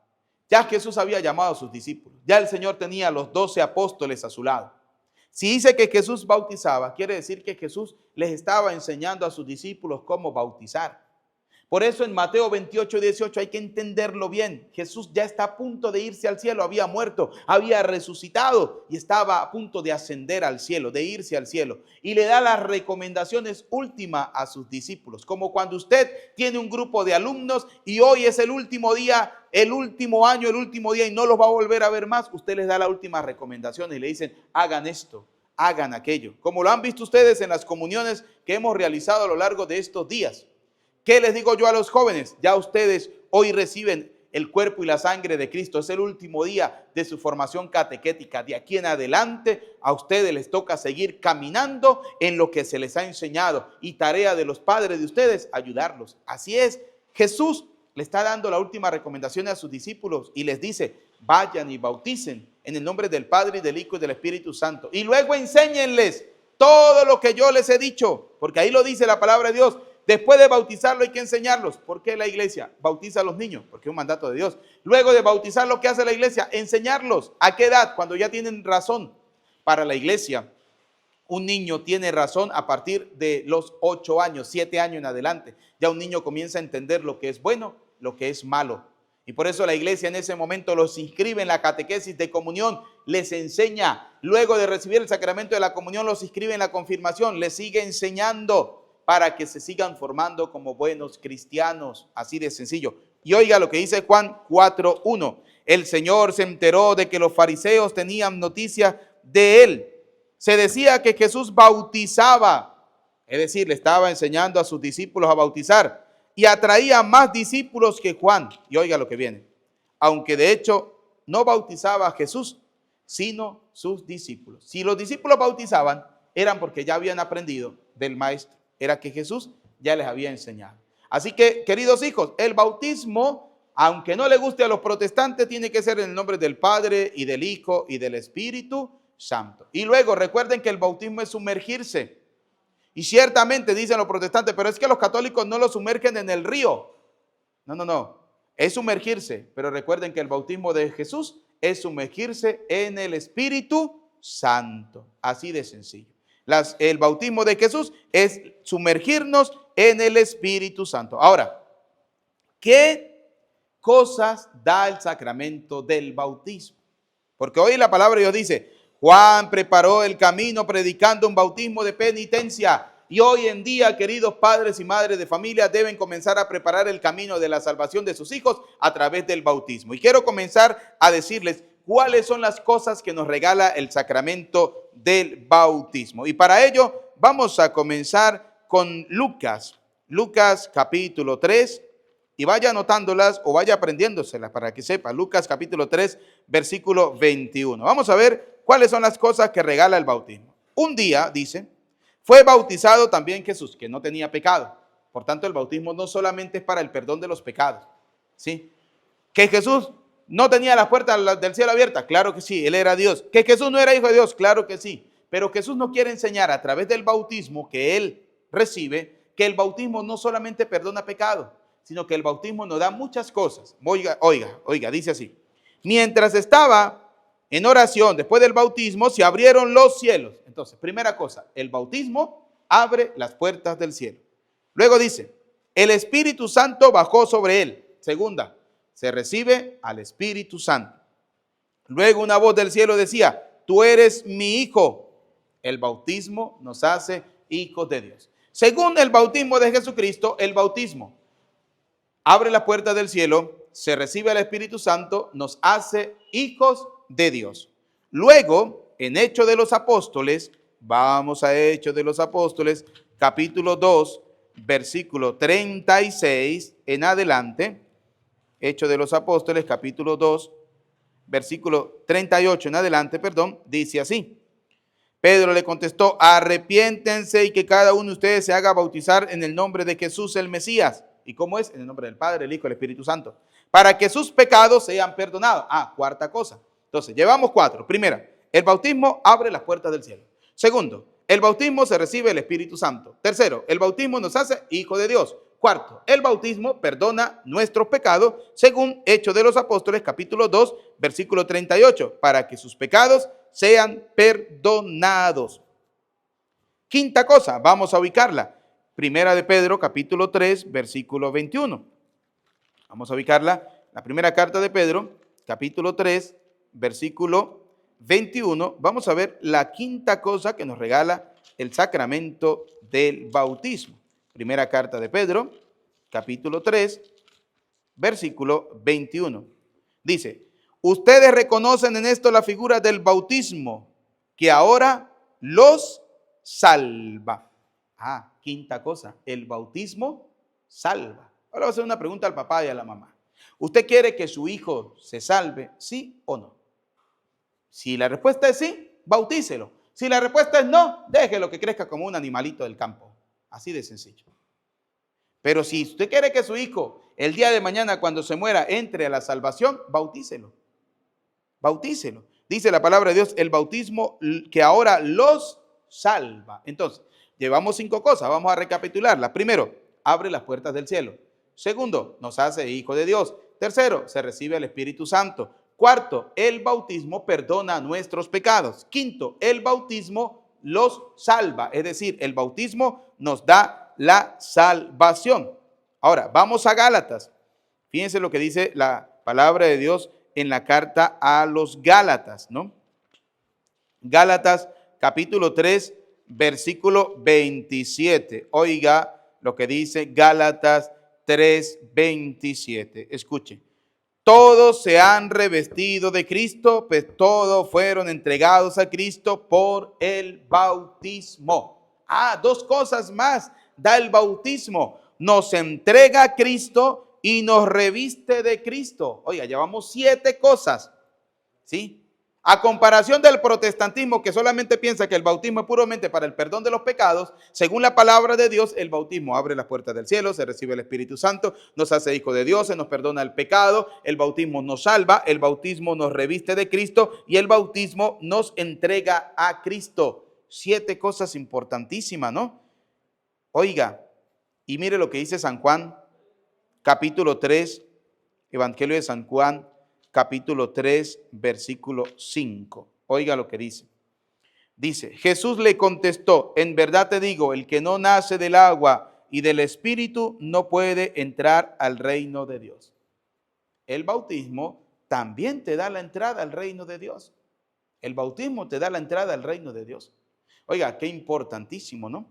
Ya Jesús había llamado a sus discípulos. Ya el Señor tenía a los 12 apóstoles a su lado. Si dice que Jesús bautizaba, quiere decir que Jesús les estaba enseñando a sus discípulos cómo bautizar. Por eso en Mateo 28, 18 hay que entenderlo bien. Jesús ya está a punto de irse al cielo, había muerto, había resucitado y estaba a punto de ascender al cielo, de irse al cielo. Y le da las recomendaciones últimas a sus discípulos. Como cuando usted tiene un grupo de alumnos y hoy es el último día, el último año, el último día y no los va a volver a ver más. Usted les da las últimas recomendaciones y le dicen, hagan esto, hagan aquello. Como lo han visto ustedes en las comuniones que hemos realizado a lo largo de estos días. ¿Qué les digo yo a los jóvenes? Ya ustedes hoy reciben el cuerpo y la sangre de Cristo. Es el último día de su formación catequética. De aquí en adelante a ustedes les toca seguir caminando en lo que se les ha enseñado. Y tarea de los padres de ustedes, ayudarlos. Así es, Jesús le está dando la última recomendación a sus discípulos y les dice, vayan y bauticen en el nombre del Padre y del Hijo y del Espíritu Santo. Y luego enséñenles todo lo que yo les he dicho. Porque ahí lo dice la palabra de Dios. Después de bautizarlo hay que enseñarlos. ¿Por qué la iglesia bautiza a los niños? Porque es un mandato de Dios. Luego de bautizar, ¿lo que hace la iglesia? Enseñarlos. ¿A qué edad? Cuando ya tienen razón. Para la iglesia, un niño tiene razón a partir de los 8 años, 7 años en adelante. Ya un niño comienza a entender lo que es bueno, lo que es malo. Y por eso la iglesia en ese momento los inscribe en la catequesis de comunión, les enseña. Luego de recibir el sacramento de la comunión, los inscribe en la confirmación, les sigue enseñando para que se sigan formando como buenos cristianos, así de sencillo. Y oiga lo que dice Juan 4:1. El Señor se enteró de que los fariseos tenían noticia de él. Se decía que Jesús bautizaba, es decir, le estaba enseñando a sus discípulos a bautizar y atraía más discípulos que Juan. Y oiga lo que viene. Aunque de hecho no bautizaba a Jesús, sino sus discípulos. Si los discípulos bautizaban, eran porque ya habían aprendido del maestro. Era que Jesús ya les había enseñado. Así que, queridos hijos, el bautismo, aunque no le guste a los protestantes, tiene que ser en el nombre del Padre y del Hijo y del Espíritu Santo. Y luego recuerden que el bautismo es sumergirse. Y ciertamente dicen los protestantes, pero es que los católicos no lo sumergen en el río. No. Es sumergirse. Pero recuerden que el bautismo de Jesús es sumergirse en el Espíritu Santo. Así de sencillo. El bautismo de Jesús es sumergirnos en el Espíritu Santo. Ahora, ¿qué cosas da el sacramento del bautismo? Porque hoy la palabra de Dios dice, Juan preparó el camino predicando un bautismo de penitencia. Y hoy en día, queridos padres y madres de familia, deben comenzar a preparar el camino de la salvación de sus hijos a través del bautismo. Y quiero comenzar a decirles cuáles son las cosas que nos regala el sacramento del bautismo. Y para ello vamos a comenzar con Lucas capítulo 3, y vaya anotándolas o vaya aprendiéndoselas para que sepa. Lucas capítulo 3, versículo 21. Vamos a ver cuáles son las cosas que regala el bautismo. Un día, dice, fue bautizado también Jesús, que no tenía pecado. Por tanto, el bautismo no solamente es para el perdón de los pecados, ¿sí? Que Jesús no tenía las puertas del cielo abiertas, claro que sí, él era Dios. Que Jesús no era hijo de Dios, claro que sí. Pero Jesús nos quiere enseñar a través del bautismo que él recibe, que el bautismo no solamente perdona pecado, sino que el bautismo nos da muchas cosas. Oiga, dice así. Mientras estaba en oración, después del bautismo, se abrieron los cielos. Entonces, primera cosa, el bautismo abre las puertas del cielo. Luego dice, el Espíritu Santo bajó sobre él. Segunda, se recibe al Espíritu Santo. Luego una voz del cielo decía, tú eres mi hijo. El bautismo nos hace hijos de Dios. Según el bautismo de Jesucristo, el bautismo abre la puerta del cielo, se recibe al Espíritu Santo, nos hace hijos de Dios. Luego, en Hechos de los Apóstoles, Vamos a Hechos de los Apóstoles, capítulo 2, versículo 36 en adelante. Hechos de los Apóstoles, capítulo 2, versículo 38 en adelante, dice así. Pedro le contestó, arrepiéntense y que cada uno de ustedes se haga bautizar en el nombre de Jesús el Mesías. ¿Y cómo es? En el nombre del Padre, el Hijo y el Espíritu Santo. Para que sus pecados sean perdonados. Cuarta cosa. Entonces, llevamos 4. Primera, el bautismo abre las puertas del cielo. Segundo, el bautismo se recibe el Espíritu Santo. Tercero, el bautismo nos hace hijo de Dios. Cuarto, el bautismo perdona nuestros pecados, según Hechos de los Apóstoles, capítulo 2, versículo 38, para que sus pecados sean perdonados. Quinta cosa, vamos a ubicarla. Primera de Pedro, capítulo 3, versículo 21. Vamos a ubicarla. La primera carta de Pedro, capítulo 3, versículo 21. Vamos a ver la quinta cosa que nos regala el sacramento del bautismo. Primera carta de Pedro, capítulo 3, versículo 21. Dice, ustedes reconocen en esto la figura del bautismo que ahora los salva. Quinta cosa, el bautismo salva. Ahora voy a hacer una pregunta al papá y a la mamá. ¿Usted quiere que su hijo se salve, sí o no? Si la respuesta es sí, bautícelo. Si la respuesta es no, déjelo que crezca como un animalito del campo. Así de sencillo. Pero si usted quiere que su hijo el día de mañana cuando se muera entre a la salvación, bautícelo. Bautícelo. Dice la palabra de Dios, el bautismo que ahora los salva. Entonces, llevamos 5 cosas, vamos a recapitularlas. Primero, abre las puertas del cielo. Segundo, nos hace hijo de Dios. Tercero, se recibe el Espíritu Santo. Cuarto, el bautismo perdona nuestros pecados. Quinto, el bautismo los salva. Es decir, el bautismo nos da la salvación. Ahora, vamos a Gálatas. Fíjense lo que dice la palabra de Dios en la carta a los Gálatas, ¿no? Gálatas, capítulo 3, versículo 27. Oiga lo que dice Gálatas 3, 27. Escuche. Todos se han revestido de Cristo, pues todos fueron entregados a Cristo por el bautismo. 2 cosas más da el bautismo. Nos entrega a Cristo y nos reviste de Cristo. Oiga, llevamos 7 cosas, ¿sí? A comparación del protestantismo que solamente piensa que el bautismo es puramente para el perdón de los pecados, según la palabra de Dios, el bautismo abre las puertas del cielo, se recibe el Espíritu Santo, nos hace hijo de Dios, se nos perdona el pecado, el bautismo nos salva, el bautismo nos reviste de Cristo y el bautismo nos entrega a Cristo. 7 cosas importantísimas, ¿no? Oiga, y mire lo que dice San Juan, capítulo 3, Evangelio de San Juan, capítulo 3, versículo 5. Oiga lo que dice. Dice, Jesús le contestó, en verdad te digo, el que no nace del agua y del Espíritu no puede entrar al reino de Dios. El bautismo también te da la entrada al reino de Dios. El bautismo te da la entrada al reino de Dios. Oiga, qué importantísimo, ¿no?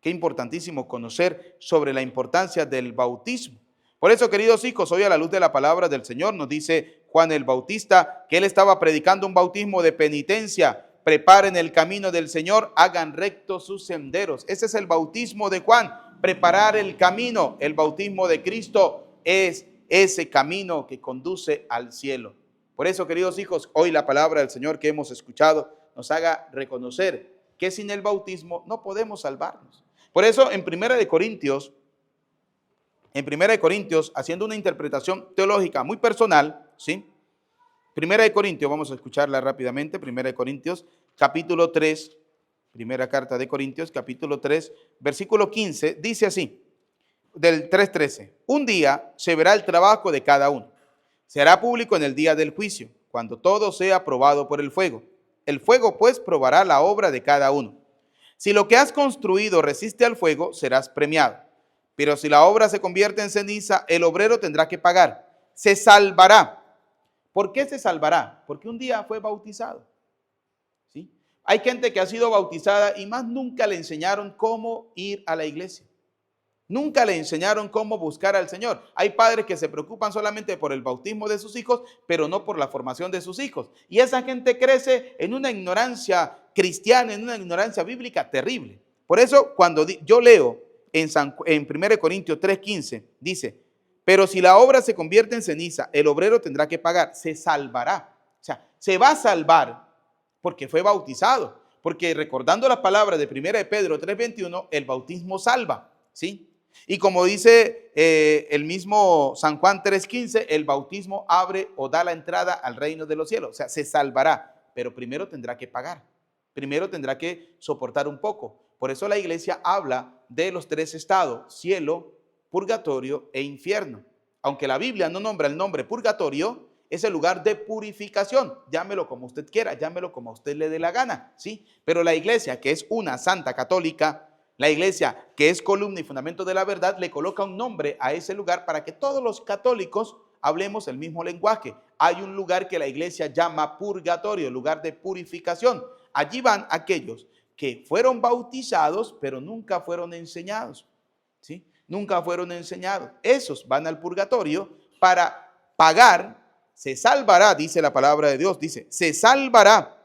Qué importantísimo conocer sobre la importancia del bautismo. Por eso, queridos hijos, hoy a la luz de la palabra del Señor nos dice Juan el Bautista que él estaba predicando un bautismo de penitencia. Preparen el camino del Señor, hagan rectos sus senderos. Ese es el bautismo de Juan, preparar el camino. El bautismo de Cristo es ese camino que conduce al cielo. Por eso, queridos hijos, hoy la palabra del Señor que hemos escuchado nos haga reconocer que sin el bautismo no podemos salvarnos. Por eso, en Primera de Corintios, haciendo una interpretación teológica muy personal, ¿sí? Primera de Corintios, vamos a escucharla rápidamente. Primera de Corintios, capítulo 3, primera carta de Corintios, capítulo 3, versículo 15, dice así, del 3:13. Un día se verá el trabajo de cada uno. Se hará público en el día del juicio, cuando todo sea probado por el fuego. El fuego, pues, probará la obra de cada uno. Si lo que has construido resiste al fuego, serás premiado. Pero si la obra se convierte en ceniza, el obrero tendrá que pagar. Se salvará. ¿Por qué se salvará? Porque un día fue bautizado. ¿Sí? Hay gente que ha sido bautizada y más nunca le enseñaron cómo ir a la iglesia. Nunca le enseñaron cómo buscar al Señor. Hay padres que se preocupan solamente por el bautismo de sus hijos, pero no por la formación de sus hijos. Y esa gente crece en una ignorancia cristiana en una ignorancia bíblica terrible. Por eso cuando yo leo en 1 Corintios 3:15, dice, pero si la obra se convierte en ceniza, el obrero tendrá que pagar, se salvará. O sea, se va a salvar porque fue bautizado. Porque recordando las palabras de 1 de Pedro 3:21, el bautismo salva, ¿sí? Y como dice el mismo San Juan 3:15, el bautismo abre o da la entrada al reino de los cielos. O sea, se salvará, pero primero tendrá que pagar. Primero tendrá que soportar un poco. Por eso la iglesia habla de los 3 estados, cielo, purgatorio e infierno. Aunque la Biblia no nombra el nombre purgatorio, es el lugar de purificación. Llámelo como usted quiera, llámelo como a usted le dé la gana, ¿sí? Pero la iglesia, que es una santa católica, la iglesia que es columna y fundamento de la verdad, le coloca un nombre a ese lugar para que todos los católicos hablemos el mismo lenguaje. Hay un lugar que la iglesia llama purgatorio, lugar de purificación. Allí van aquellos que fueron bautizados, pero nunca fueron enseñados, ¿sí? Nunca fueron enseñados. Esos van al purgatorio para pagar. Se salvará, dice la palabra de Dios, dice, se salvará,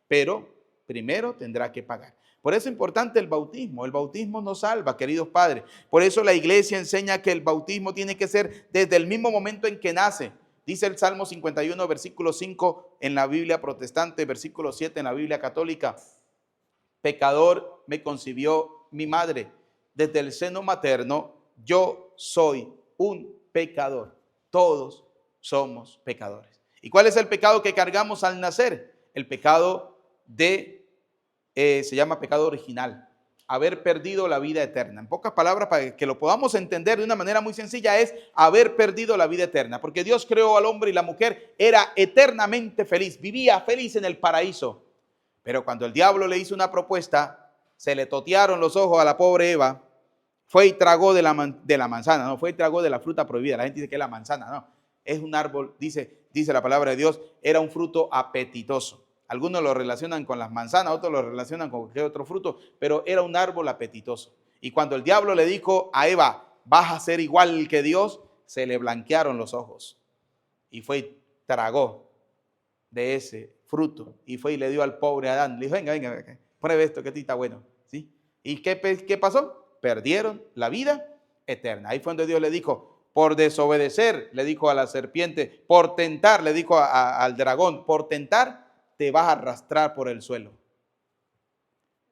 pero primero tendrá que pagar. Por eso es importante el bautismo nos salva, queridos padres. Por eso la iglesia enseña que el bautismo tiene que ser desde el mismo momento en que nace. Dice el Salmo 51, versículo 5 en la Biblia protestante, versículo 7 en la Biblia católica. Pecador me concibió mi madre, desde el seno materno yo soy un pecador. Todos somos pecadores. ¿Y cuál es el pecado que cargamos al nacer? El pecado se llama pecado original, haber perdido la vida eterna. En pocas palabras, para que lo podamos entender de una manera muy sencilla, es haber perdido la vida eterna, porque Dios creó al hombre y la mujer era eternamente feliz, vivía feliz en el paraíso. Pero cuando el diablo le hizo una propuesta, se le totearon los ojos a la pobre Eva, fue y tragó de la manzana, no, fue y tragó de la fruta prohibida. La gente dice que es la manzana, no, es un árbol, dice la palabra de Dios, era un fruto apetitoso. Algunos lo relacionan con las manzanas, otros lo relacionan con cualquier otro fruto, pero era un árbol apetitoso. Y cuando el diablo le dijo a Eva, vas a ser igual que Dios, se le blanquearon los ojos. Y fue y tragó de ese fruto. Y fue y le dio al pobre Adán. Le dijo, venga, pruebe esto que a ti está bueno. ¿Sí? ¿Y qué pasó? Perdieron la vida eterna. Ahí fue donde Dios le dijo, por desobedecer, le dijo a la serpiente, por tentar, le dijo al dragón, por tentar, te vas a arrastrar por el suelo.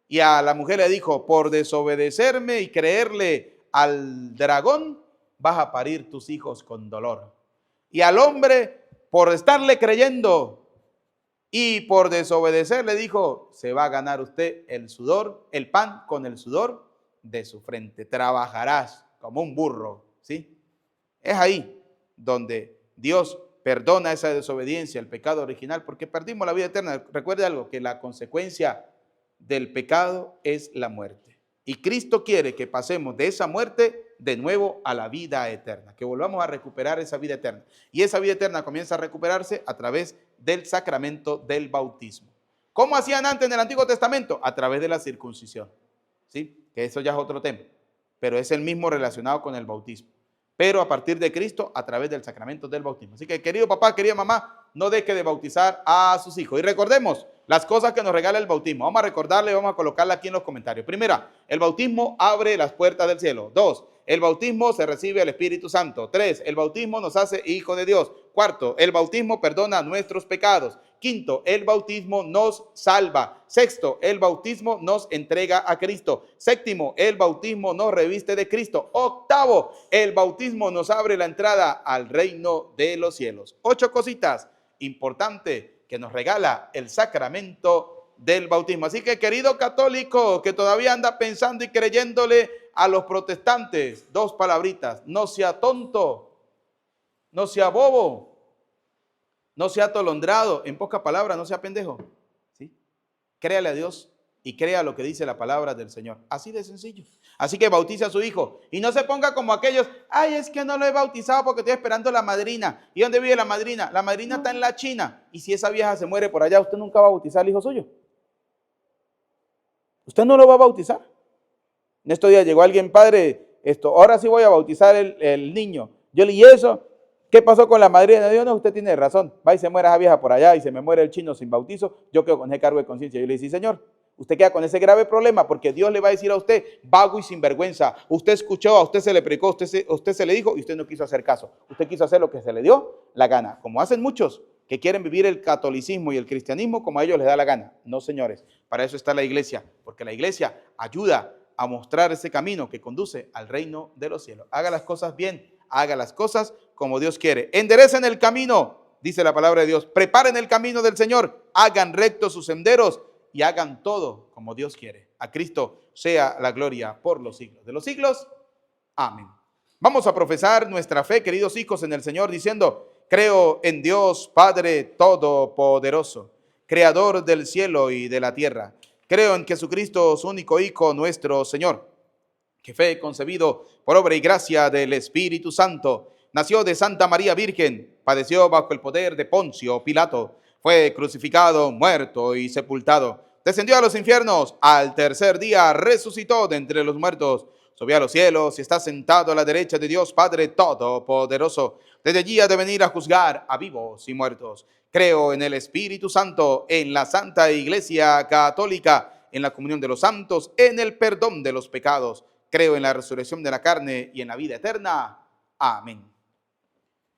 Y a la mujer le dijo, por desobedecerme y creerle al dragón, vas a parir tus hijos con dolor. Y al hombre, por estarle creyendo y por desobedecer, le dijo, se va a ganar usted el sudor, el pan con el sudor de su frente. Trabajarás como un burro, ¿sí? Es ahí donde Dios perdona esa desobediencia, el pecado original, porque perdimos la vida eterna. Recuerde algo, que la consecuencia del pecado es la muerte. Y Cristo quiere que pasemos de esa muerte de nuevo a la vida eterna, que volvamos a recuperar esa vida eterna. Y esa vida eterna comienza a recuperarse a través del sacramento del bautismo. ¿Cómo hacían antes en el Antiguo Testamento? A través de la circuncisión, ¿sí? Que eso ya es otro tema, pero es el mismo relacionado con el bautismo. Pero a partir de Cristo, a través del sacramento del bautismo. Así que, querido papá, querida mamá, no deje de bautizar a sus hijos. Y recordemos las cosas que nos regala el bautismo. Vamos a recordarle, vamos a colocarla aquí en los comentarios. Primera, el bautismo abre las puertas del cielo. 2, el bautismo se recibe al Espíritu Santo. 3, el bautismo nos hace hijos de Dios. 4, el bautismo perdona nuestros pecados. 5, el bautismo nos salva. 6, el bautismo nos entrega a Cristo. 7, el bautismo nos reviste de Cristo. 8, el bautismo nos abre la entrada al reino de los cielos. 8 cositas importantes que nos regala el sacramento del bautismo. Así que, querido católico que todavía anda pensando y creyéndole a los protestantes, 2 palabritas: no sea tonto, no sea bobo, no sea atolondrado, en pocas palabras, no sea pendejo, ¿sí? Créale a Dios y crea lo que dice la palabra del Señor. Así de sencillo. Así que bautice a su hijo y no se ponga como aquellos, ay, es que no lo he bautizado porque estoy esperando la madrina. ¿Y dónde vive la madrina? La madrina está en la China. Y si esa vieja se muere por allá, usted nunca va a bautizar al hijo suyo. Usted no lo va a bautizar. En estos días llegó alguien, padre, ahora sí voy a bautizar el niño. Yo le dije, ¿y eso? ¿Qué pasó con la madrina de Dios? No, usted tiene razón. Va y se muere esa vieja por allá y se me muere el chino sin bautizo. Yo quedo con ese cargo de conciencia. Yo le dije, sí, señor. Usted queda con ese grave problema porque Dios le va a decir a usted, vago y sinvergüenza. Usted escuchó, a usted se le predicó, usted se le dijo y usted no quiso hacer caso. Usted quiso hacer lo que se le dio la gana. Como hacen muchos que quieren vivir el catolicismo y el cristianismo como a ellos les da la gana. No, señores. Para eso está la iglesia. Porque la iglesia ayuda a mostrar ese camino que conduce al reino de los cielos. Haga las cosas bien. Haga las cosas como Dios quiere. Enderecen el camino, dice la palabra de Dios. Preparen el camino del Señor. Hagan rectos sus senderos y hagan todo como Dios quiere. A Cristo sea la gloria por los siglos de los siglos. Amén. Vamos a profesar nuestra fe, queridos hijos, en el Señor, diciendo, creo en Dios Padre Todopoderoso, Creador del cielo y de la tierra. Creo en Jesucristo, su único Hijo, nuestro Señor, que fue concebido por obra y gracia del Espíritu Santo, nació de Santa María Virgen, padeció bajo el poder de Poncio Pilato, fue crucificado, muerto y sepultado, descendió a los infiernos, al tercer día resucitó de entre los muertos, subió a los cielos y está sentado a la derecha de Dios Padre Todopoderoso. Desde allí ha de venir a juzgar a vivos y muertos. Creo en el Espíritu Santo, en la Santa Iglesia Católica, en la comunión de los santos, en el perdón de los pecados. Creo en la resurrección de la carne y en la vida eterna. Amén.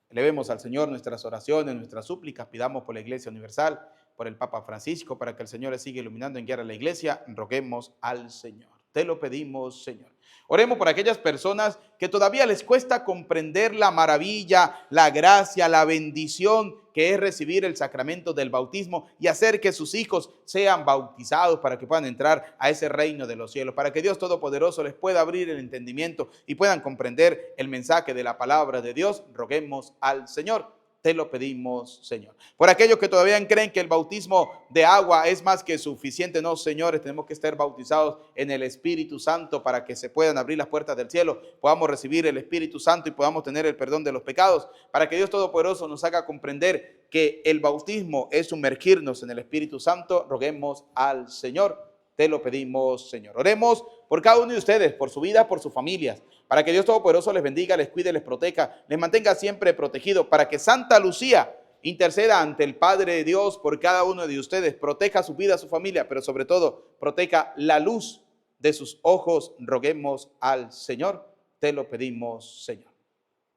Elevemos al Señor nuestras oraciones, nuestras súplicas. Pidamos por la Iglesia Universal, por el Papa Francisco, para que el Señor le siga iluminando en guiar a la Iglesia. Roguemos al Señor. Te lo pedimos, Señor. Oremos por aquellas personas que todavía les cuesta comprender la maravilla, la gracia, la bendición que es recibir el sacramento del bautismo y hacer que sus hijos sean bautizados para que puedan entrar a ese reino de los cielos, para que Dios Todopoderoso les pueda abrir el entendimiento y puedan comprender el mensaje de la palabra de Dios. Roguemos al Señor. Te lo pedimos, Señor. Por aquellos que todavía creen que el bautismo de agua es más que suficiente, no, señores, tenemos que estar bautizados en el Espíritu Santo para que se puedan abrir las puertas del cielo, podamos recibir el Espíritu Santo y podamos tener el perdón de los pecados, para que Dios Todopoderoso nos haga comprender que el bautismo es sumergirnos en el Espíritu Santo. Roguemos al Señor. Te lo pedimos, Señor. Oremos por cada uno de ustedes, por su vida, por sus familias, para que Dios Todopoderoso les bendiga, les cuide, les proteja, les mantenga siempre protegidos, para que Santa Lucía interceda ante el Padre de Dios por cada uno de ustedes, proteja su vida, su familia, pero sobre todo proteja la luz de sus ojos. Roguemos al Señor. Te lo pedimos, Señor.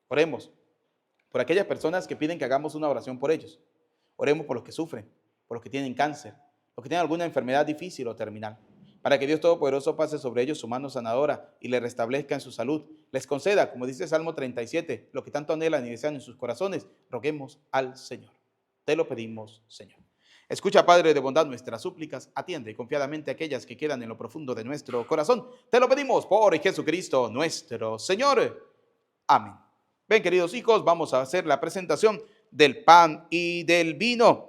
Oremos por aquellas personas que piden que hagamos una oración por ellos. Oremos por los que sufren, por los que tienen cáncer, los que tienen alguna enfermedad difícil o terminal, para que Dios Todopoderoso pase sobre ellos su mano sanadora y les restablezca en su salud, les conceda, como dice Salmo 37, lo que tanto anhelan y desean en sus corazones. Roguemos al Señor. Te lo pedimos, Señor. Escucha, Padre de bondad, nuestras súplicas, atiende confiadamente aquellas que quedan en lo profundo de nuestro corazón. Te lo pedimos por Jesucristo nuestro Señor. Amén. Ven, queridos hijos, vamos a hacer la presentación del pan y del vino,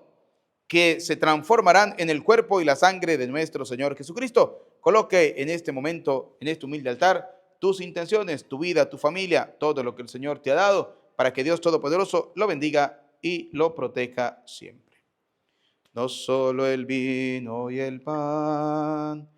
que se transformarán en el cuerpo y la sangre de nuestro Señor Jesucristo. Coloque en este momento, en este humilde altar, tus intenciones, tu vida, tu familia, todo lo que el Señor te ha dado, para que Dios Todopoderoso lo bendiga y lo proteja siempre. No solo el vino y el pan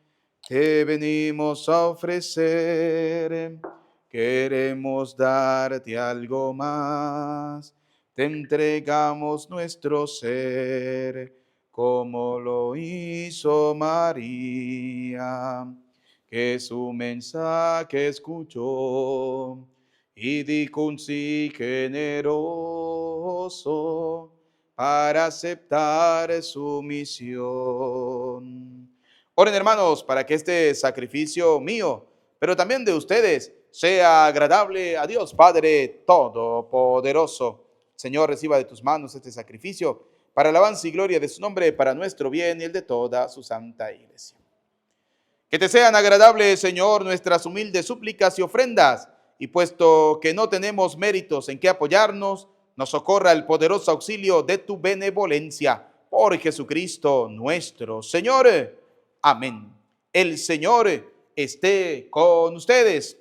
te venimos a ofrecer, queremos darte algo más. Te entregamos nuestro ser, como lo hizo María, que su mensaje escuchó y dijo un sí generoso para aceptar su misión. Oren, hermanos, para que este sacrificio mío, pero también de ustedes, sea agradable a Dios Padre Todopoderoso. Señor, reciba de tus manos este sacrificio para alabanza y gloria de su nombre, para nuestro bien y el de toda su santa iglesia. Que te sean agradables, Señor, nuestras humildes súplicas y ofrendas, y puesto que no tenemos méritos en que apoyarnos, nos socorra el poderoso auxilio de tu benevolencia. Por Jesucristo nuestro Señor. Amén. El Señor esté con ustedes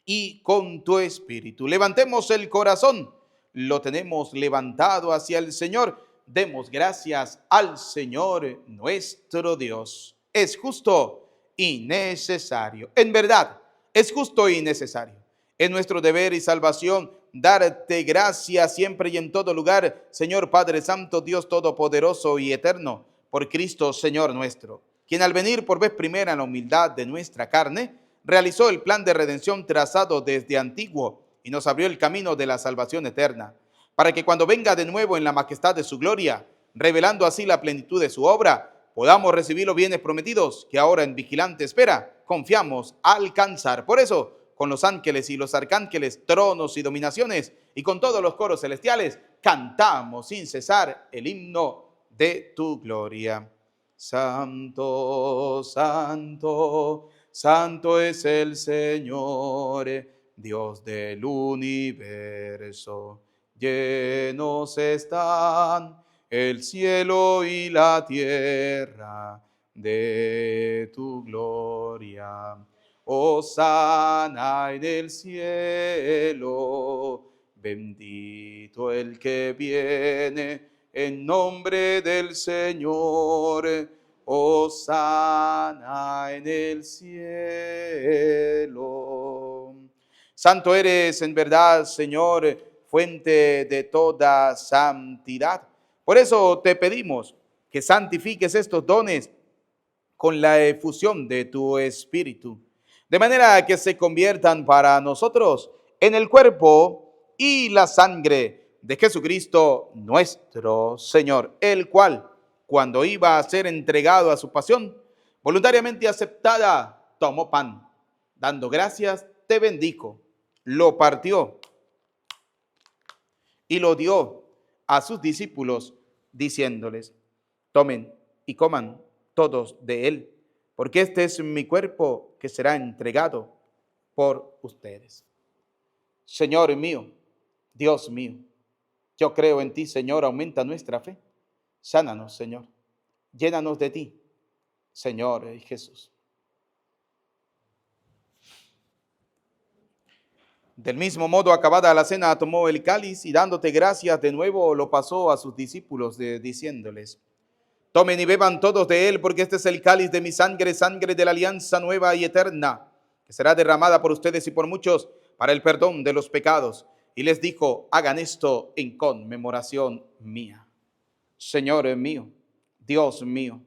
y con tu espíritu. Levantemos el corazón. Lo tenemos levantado hacia el Señor. Demos gracias al Señor nuestro Dios. Es justo y necesario. En verdad, es justo y necesario. Es nuestro deber y salvación darte gracias siempre y en todo lugar, Señor Padre Santo, Dios Todopoderoso y Eterno, por Cristo, Señor nuestro, quien al venir por vez primera en la humildad de nuestra carne, realizó el plan de redención trazado desde antiguo y nos abrió el camino de la salvación eterna, para que cuando venga de nuevo en la majestad de su gloria, revelando así la plenitud de su obra, podamos recibir los bienes prometidos que ahora en vigilante espera confiamos alcanzar. Por eso, con los ángeles y los arcángeles, tronos y dominaciones, y con todos los coros celestiales, cantamos sin cesar el himno de tu gloria. Santo, santo, santo es el Señor, Dios del universo. Llenos están el cielo y la tierra de tu gloria. Hosana en el cielo, bendito el que viene en nombre del Señor. Hosana en el cielo. Santo eres en verdad, Señor, fuente de toda santidad. Por eso te pedimos que santifiques estos dones con la efusión de tu Espíritu, de manera que se conviertan para nosotros en el cuerpo y la sangre de Jesucristo nuestro Señor, el cual, cuando iba a ser entregado a su pasión, voluntariamente aceptada, tomó pan, dando gracias, te bendijo, lo partió y lo dio a sus discípulos, diciéndoles: tomen y coman todos de él, porque este es mi cuerpo que será entregado por ustedes. Señor mío, Dios mío, yo creo en ti, Señor, aumenta nuestra fe. Sánanos, Señor, llénanos de ti, Señor Jesús. Del mismo modo, acabada la cena, tomó el cáliz y dándote gracias de nuevo, lo pasó a sus discípulos, diciéndoles: tomen y beban todos de él, porque este es el cáliz de mi sangre, sangre de la alianza nueva y eterna, que será derramada por ustedes y por muchos para el perdón de los pecados. Y les dijo: hagan esto en conmemoración mía. Señor mío, Dios mío,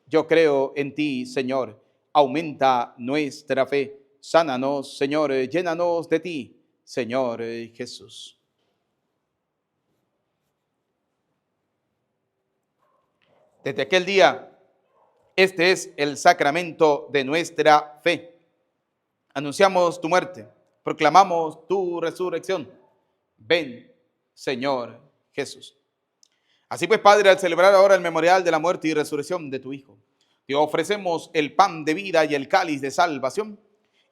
yo creo en ti, Señor, aumenta nuestra fe. Sánanos, Señor, llénanos de ti, Señor Jesús. Desde aquel día, este es el sacramento de nuestra fe. Anunciamos tu muerte, proclamamos tu resurrección. Ven, Señor Jesús. Así pues, Padre, al celebrar ahora el memorial de la muerte y resurrección de tu Hijo, te ofrecemos el pan de vida y el cáliz de salvación,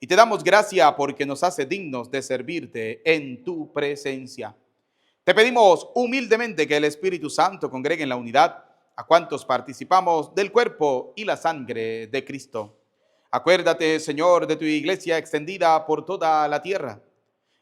y te damos gracia porque nos hace dignos de servirte en tu presencia. Te pedimos humildemente que el Espíritu Santo congregue en la unidad a cuantos participamos del cuerpo y la sangre de Cristo. Acuérdate, Señor, de tu iglesia extendida por toda la tierra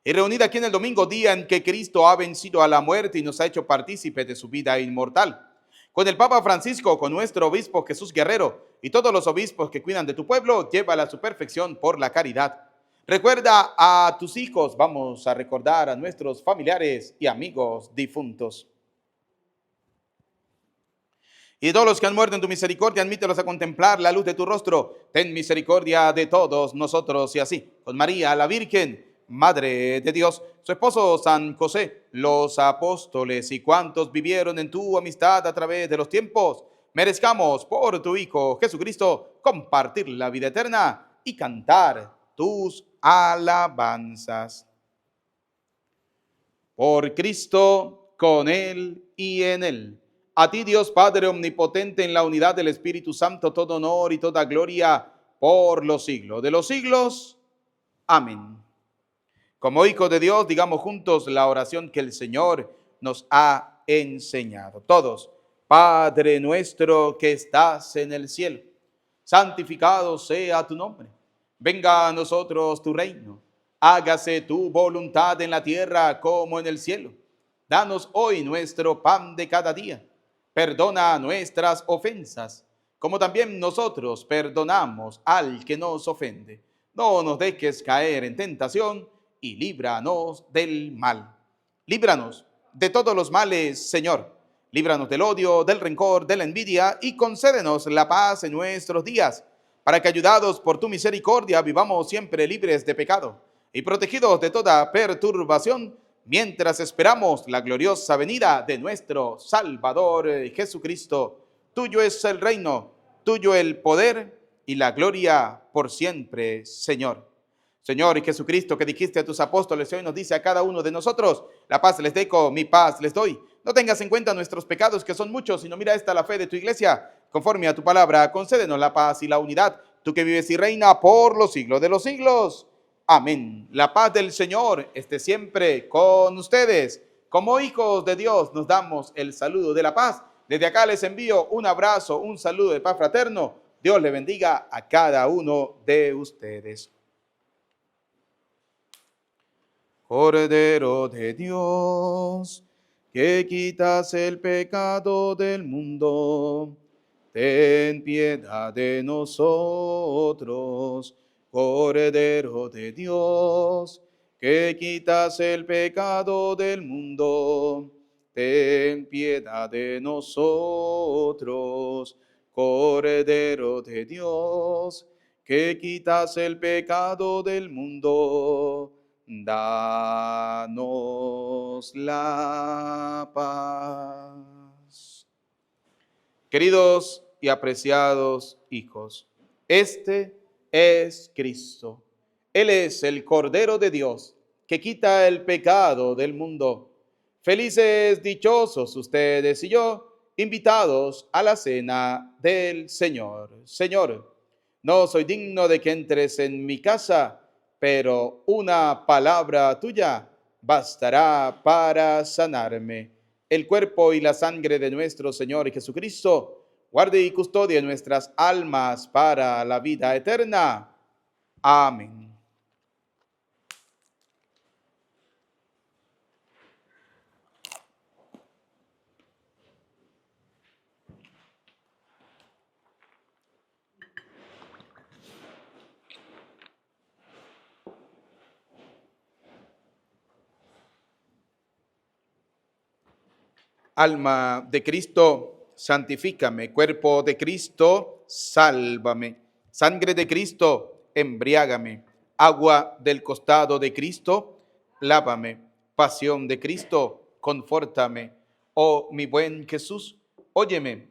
y reunida aquí en el domingo, día en que Cristo ha vencido a la muerte y nos ha hecho partícipes de su vida inmortal. Con el Papa Francisco, con nuestro obispo Jesús Guerrero y todos los obispos que cuidan de tu pueblo, llévala a su perfección por la caridad. Recuerda a tus hijos, vamos a recordar a nuestros familiares y amigos difuntos. Y todos los que han muerto en tu misericordia, admítelos a contemplar la luz de tu rostro. Ten misericordia de todos nosotros. Y así, con María, la Virgen, Madre de Dios, su esposo San José, los apóstoles y cuantos vivieron en tu amistad a través de los tiempos, merezcamos por tu Hijo Jesucristo compartir la vida eterna y cantar tus alabanzas. Por Cristo, con Él y en Él. A ti, Dios Padre omnipotente, en la unidad del Espíritu Santo, todo honor y toda gloria por los siglos de los siglos. Amén. Como hijos de Dios, digamos juntos la oración que el Señor nos ha enseñado. Todos: Padre nuestro que estás en el cielo, santificado sea tu nombre. Venga a nosotros tu reino. Hágase tu voluntad en la tierra como en el cielo. Danos hoy nuestro pan de cada día. Perdona nuestras ofensas, como también nosotros perdonamos al que nos ofende. No nos dejes caer en tentación y líbranos del mal. Líbranos de todos los males, Señor. Líbranos del odio, del rencor, de la envidia y concédenos la paz en nuestros días, para que, ayudados por tu misericordia, vivamos siempre libres de pecado y protegidos de toda perturbación, mientras esperamos la gloriosa venida de nuestro Salvador Jesucristo. Tuyo es el reino, tuyo el poder y la gloria por siempre, Señor. Señor Jesucristo, que dijiste a tus apóstoles, hoy nos dice a cada uno de nosotros: la paz les dejo, mi paz les doy. No tengas en cuenta nuestros pecados, que son muchos, sino mira esta la fe de tu iglesia. Conforme a tu palabra, concédenos la paz y la unidad, tú que vives y reina por los siglos de los siglos. Amén. La paz del Señor esté siempre con ustedes. Como hijos de Dios nos damos el saludo de la paz. Desde acá les envío un abrazo, un saludo de paz fraterno. Dios le bendiga a cada uno de ustedes. Cordero de Dios, que quitas el pecado del mundo, ten piedad de nosotros. Cordero de Dios, que quitas el pecado del mundo, ten piedad de nosotros. Cordero de Dios, que quitas el pecado del mundo, danos la paz. Queridos y apreciados hijos, este es Cristo. Él es el Cordero de Dios que quita el pecado del mundo. Felices, dichosos ustedes y yo, invitados a la cena del Señor. Señor, no soy digno de que entres en mi casa, pero una palabra tuya bastará para sanarme. El cuerpo y la sangre de nuestro Señor Jesucristo guarde y custodie nuestras almas para la vida eterna. Amén. Alma de Cristo, santifícame. Cuerpo de Cristo, sálvame. Sangre de Cristo, embriágame. Agua del costado de Cristo, lávame. Pasión de Cristo, confórtame. Oh, mi buen Jesús, óyeme.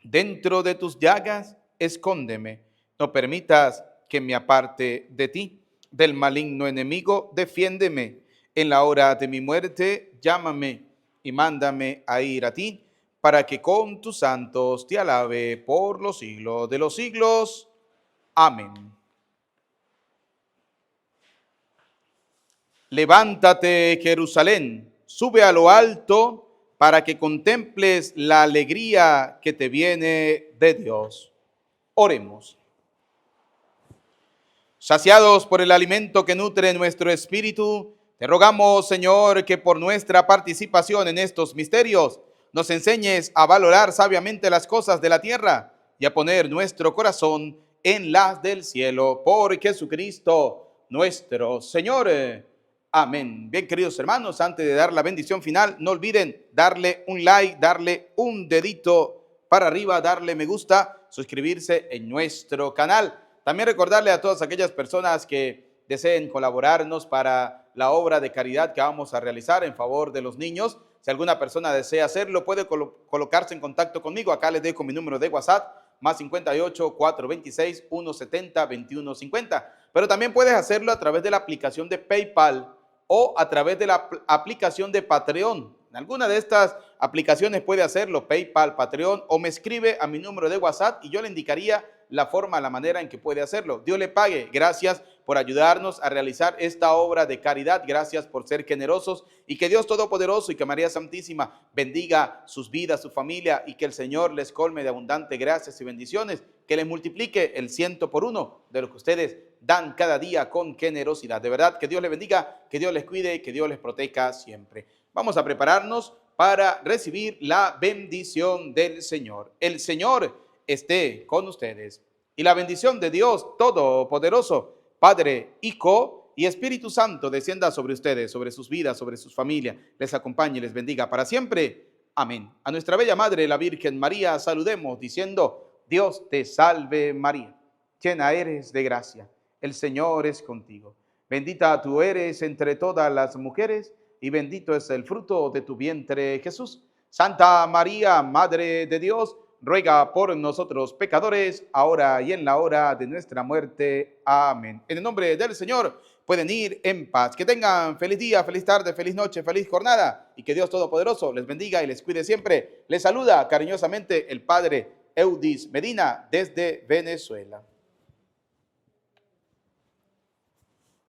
Dentro de tus llagas, escóndeme. No permitas que me aparte de ti. Del maligno enemigo, defiéndeme. En la hora de mi muerte, llámame y mándame a ir a ti, para que con tus santos te alabe por los siglos de los siglos. Amén. Levántate, Jerusalén, sube a lo alto, para que contemples la alegría que te viene de Dios. Oremos. Saciados por el alimento que nutre nuestro espíritu, te rogamos, Señor, que por nuestra participación en estos misterios nos enseñes a valorar sabiamente las cosas de la tierra y a poner nuestro corazón en las del cielo. Por Jesucristo nuestro Señor. Amén. Bien, queridos hermanos, antes de dar la bendición final, no olviden darle un like, darle un dedito para arriba, darle me gusta, suscribirse en nuestro canal. También recordarle a todas aquellas personas que deseen colaborarnos para la obra de caridad que vamos a realizar en favor de los niños. Si alguna persona desea hacerlo, puede colocarse en contacto conmigo. Acá les dejo mi número de WhatsApp, más 58 426 170 2150. Pero también puedes hacerlo a través de la aplicación de PayPal o a través de la aplicación de Patreon. En alguna de estas aplicaciones puede hacerlo, PayPal, Patreon, o me escribe a mi número de WhatsApp y yo le indicaría la forma, la manera en que puede hacerlo. Dios le pague. Gracias por ayudarnos a realizar esta obra de caridad. Gracias por ser generosos, y que Dios Todopoderoso y que María Santísima bendiga sus vidas, su familia, y que el Señor les colme de abundante gracias y bendiciones, que les multiplique el 100 por 1 de lo que ustedes dan cada día con generosidad. De verdad, que Dios les bendiga, que Dios les cuide, que Dios les proteja siempre. Vamos a prepararnos para recibir la bendición del Señor. El Señor esté con ustedes. Y la bendición de Dios Todopoderoso, Padre, Hijo y Espíritu Santo descienda sobre ustedes, sobre sus vidas, sobre sus familias, les acompañe y les bendiga para siempre. Amén. A nuestra bella Madre, la Virgen María, saludemos diciendo: Dios te salve María, llena eres de gracia, el Señor es contigo. Bendita tú eres entre todas las mujeres, y bendito es el fruto de tu vientre, Jesús. Santa María, Madre de Dios, ruega por nosotros pecadores, ahora y en la hora de nuestra muerte. Amén. En el nombre del Señor, pueden ir en paz. Que tengan feliz día, feliz tarde, feliz noche, feliz jornada, y que Dios Todopoderoso les bendiga y les cuide siempre. Les saluda cariñosamente el Padre Eudis Medina desde Venezuela.